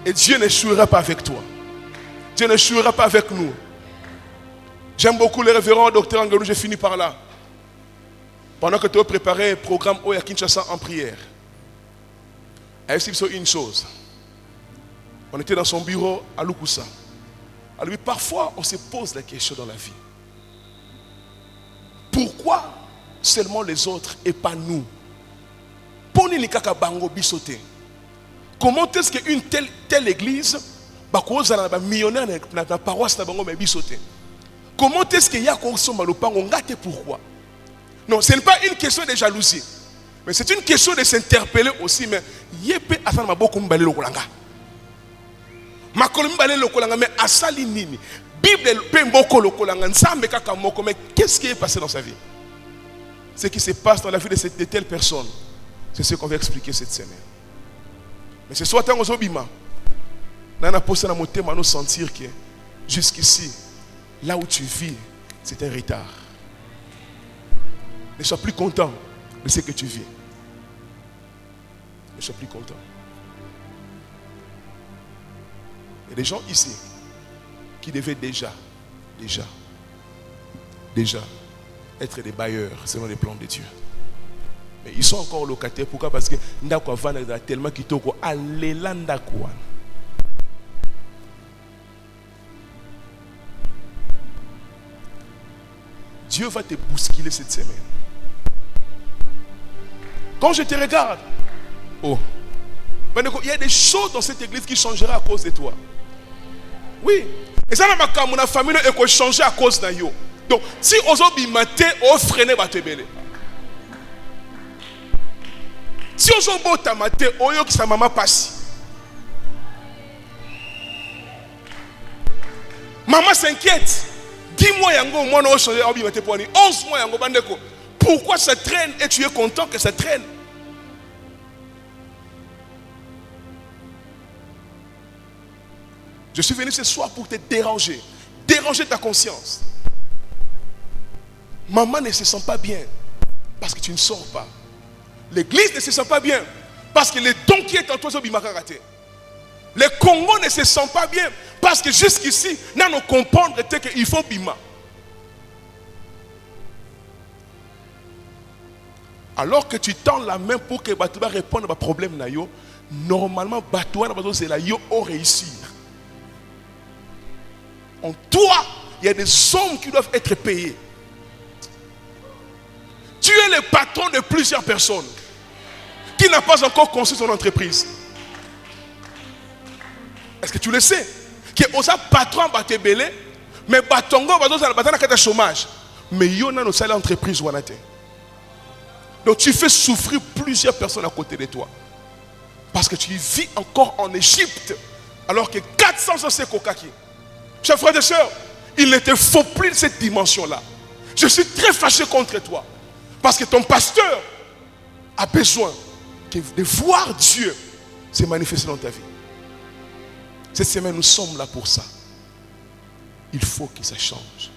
Et Dieu n'échouera pas avec toi. Dieu n'échouera pas avec nous. J'aime beaucoup le révérend docteur Angelou, j'ai fini par là. Pendant que tu as préparé un programme Oya Kinshasa en prière, elle a dit une chose. On était dans son bureau à Lukusa. Alors parfois, on se pose la question dans la vie. Pourquoi seulement les autres et pas nous? Comment est-ce qu'une telle église millionnaire dans la paroisse comment est-ce qu'il y a pourquoi? Non, ce n'est pas une question de jalousie. Mais c'est une question de s'interpeller aussi. Mais yépe asana maboko mbale lokolanga. Makolo mbale lokolanga mais asali nini? Bible pe mboko lokolanga nsambe kaka moko. Mais qu'est-ce qui est passé dans sa vie? Ce qui se passe dans la vie de telle personne, c'est ce qu'on va expliquer cette semaine. Mais ce soir tant ozobima, nana posa na motema no sentir que jusqu'ici, là où tu vis, c'est un retard. Ne sois plus content de ce que tu vis. Ne sois plus content. Il y a des gens ici qui devaient déjà être des bailleurs selon les plans de Dieu. Mais ils sont encore locataires. Pourquoi? Parce que ndako avana tellement kitoko alela ndako wana. Dieu va te bousculer cette semaine. Quand je te regarde, il y a des choses dans cette église qui changera à cause de toi. Oui. Et ça, ma famille est changé à cause de yo. Donc, si aujourd'hui maté, on freine batte belé. Si aujourd'hui maté, on yo qui sa maman passe. Maman s'inquiète. 10 mois yango moi no changé obi maté pour 11 mois yango bandeko. Pourquoi ça traîne et tu es content que ça traîne? Je suis venu ce soir pour te déranger. Déranger ta conscience. Maman ne se sent pas bien parce que tu ne sors pas. L'église ne se sent pas bien parce que le don qui est en toi, le Congo ne se sent pas bien parce que jusqu'ici, nous allons comprendre qu'il faut bima. Alors que tu tends la main pour que Batouba réponde à problème, normalement, Batouba c'est la yo au réussir. En toi, il y a des sommes qui doivent être payées. Tu es le patron de plusieurs personnes qui n'ont pas encore construit son entreprise. Est-ce que tu le sais? Que osa patron va te belé, mais batongo va dans le chômage. Mais il y a une seule entreprise ou anate. Donc tu fais souffrir plusieurs personnes à côté de toi. Parce que tu vis encore en Égypte. Alors que 4 400 ans, c'est Kokaki. Chers frères et sœurs, il ne te faut plus cette dimension-là. Je suis très fâché contre toi. Parce que ton pasteur a besoin de voir Dieu se manifester dans ta vie. Cette semaine, nous sommes là pour ça. Il faut que ça change.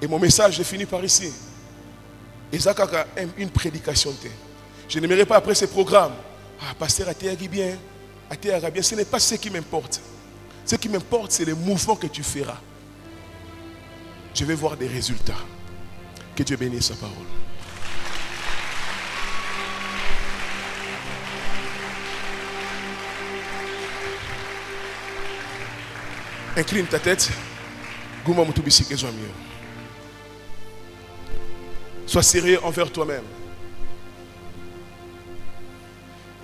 Et mon message, je finis par ici. Ezaka aime une prédication. Je n'aimerais pas après ce programme. Ah, pasteur, Atéagi bien. Bien. Ce n'est pas ce qui m'importe. Ce qui m'importe, c'est le mouvement que tu feras. Je vais voir des résultats. Que Dieu bénisse sa parole. Incline ta tête. Gouma Moutubisi Kezwamio. Sois sérieux envers toi-même.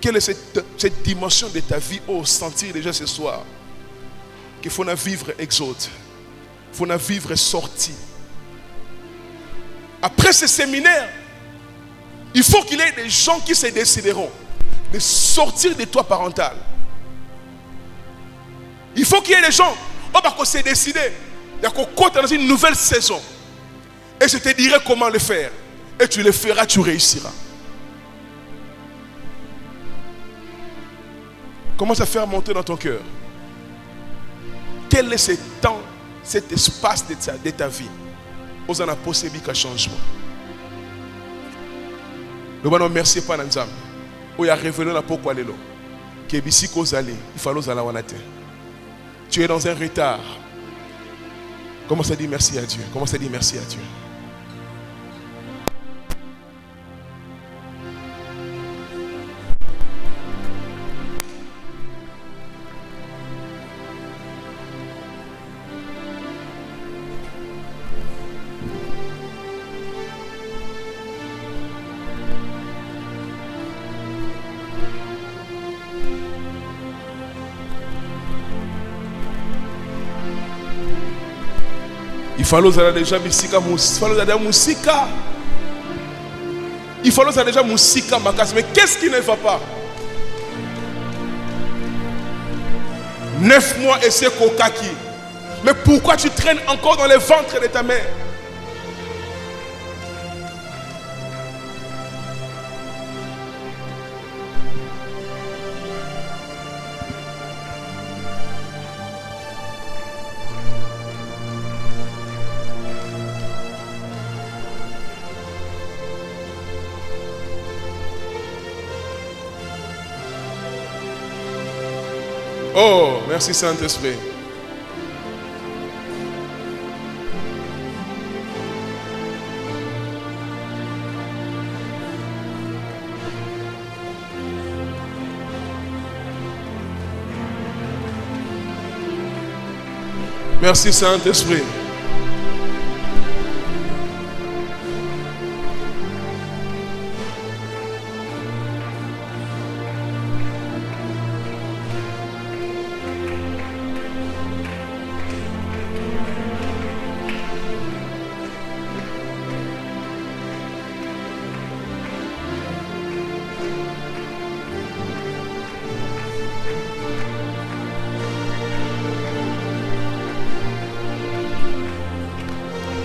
Quelle est cette dimension de ta vie au sentir déjà ce soir qu'il faut vivre exode, il faut vivre sorti. Après ce séminaire, il faut qu'il y ait des gens qui se décideront de sortir de toi parental. Il faut qu'il y ait des gens qui se décident dans une nouvelle saison. Et je te dirai comment le faire. Et tu le feras, tu réussiras. Commence à faire monter dans ton cœur. Quel est ce temps, cet espace de ta vie où on a possible un changement? Nous allons remercier par Nzam. Où il y a révélé la pourquoi l'élo. Que ici il faut aller. Tu es dans un retard. Commence à dire merci à Dieu. Commence à dire merci à Dieu. Il fallait déjà musica. Il fallait déjà musica makas. Mais qu'est-ce qui ne va pas? 9 mois et c'est Kokaki. Mais pourquoi tu traînes encore dans le ventre de ta mère? Oh, merci Saint-Esprit. Merci Saint-Esprit.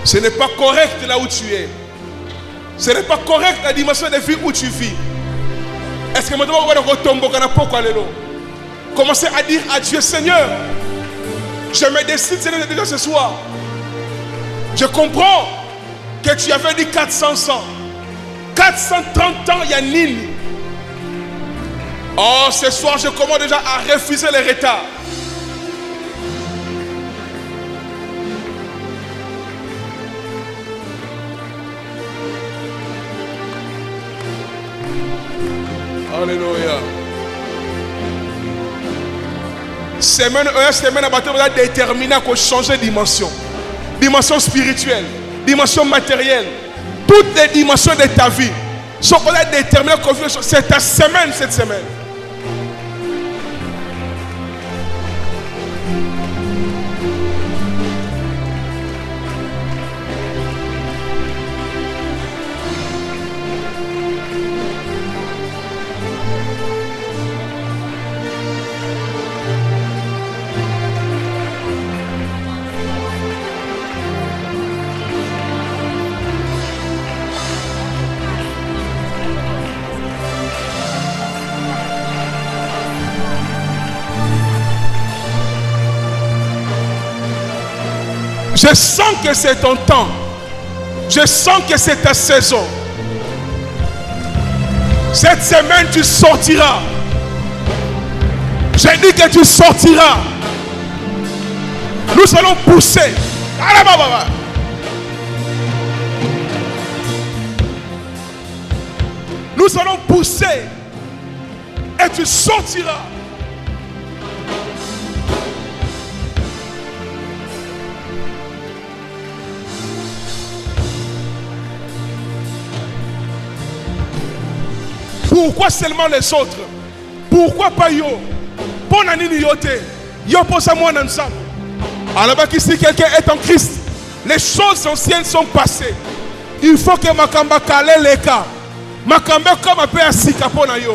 Ce n'est pas correct là où tu es. Ce n'est pas correct la dimension de vie où tu vis. Est-ce que maintenant on va retomber pourquoi l'élo? Commencez à dire à Dieu, Seigneur, je me décide déjà ce soir. Je comprends que tu avais dit 400 ans. 430 ans, il y a Nini. Oh, ce soir, je commence déjà à refuser les retards. Alléluia. Semaine à bateau, on va déterminer qu'on change de dimension. Dimension spirituelle, dimension matérielle. Toutes les dimensions de ta vie sont déterminées. C'est ta semaine cette semaine. Je sens que c'est ton temps. Je sens que c'est ta saison. Cette semaine, tu sortiras. J'ai dit que tu sortiras. Nous allons pousser. Nous allons pousser. Et tu sortiras. Pourquoi seulement les autres? Pourquoi pas yo? Pour nanini yote. Yo pour ça moi n'ensemble. Alors si quelqu'un est en Christ, les choses anciennes sont passées. Il faut que makamba kale les cas. Makamba comme un peu asika pour na yo.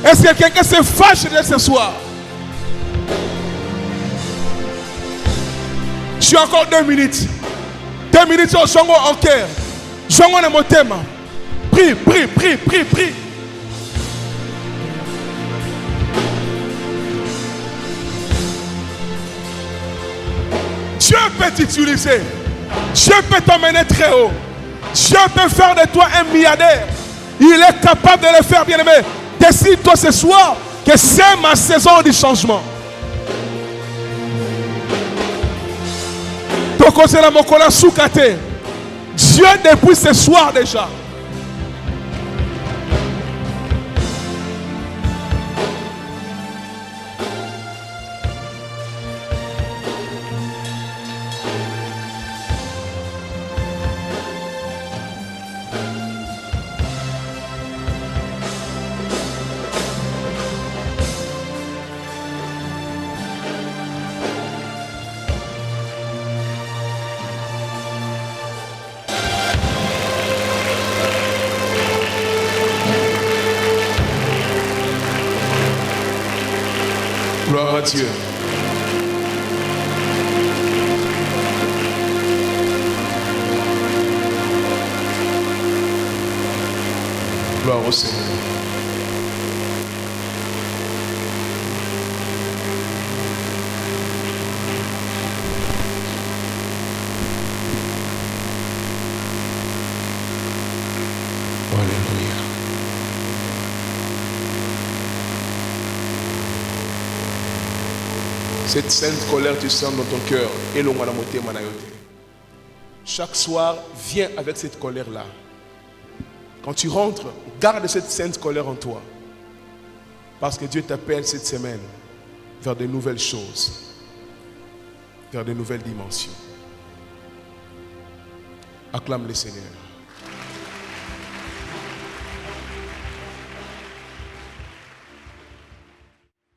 Est-ce que quelqu'un se fâche de ce soir? Je suis encore 2 minutes. 2 minutes au songo en cœur. Songo na motema. Prie, prie, prie, prie, prie. Dieu peut t'utiliser. Dieu peut t'emmener très haut. Dieu peut faire de toi un milliardaire. Il est capable de le faire, bien-aimé. Décide-toi ce soir que c'est ma saison du changement. Dieu depuis ce soir déjà. Gloire à Dieu. Gloire au Seigneur. Alléluia. Cette sainte colère, tu sens dans ton cœur. Chaque soir, viens avec cette colère-là. Quand tu rentres, garde cette sainte colère en toi. Parce que Dieu t'appelle cette semaine vers de nouvelles choses, vers de nouvelles dimensions. Acclame le Seigneur.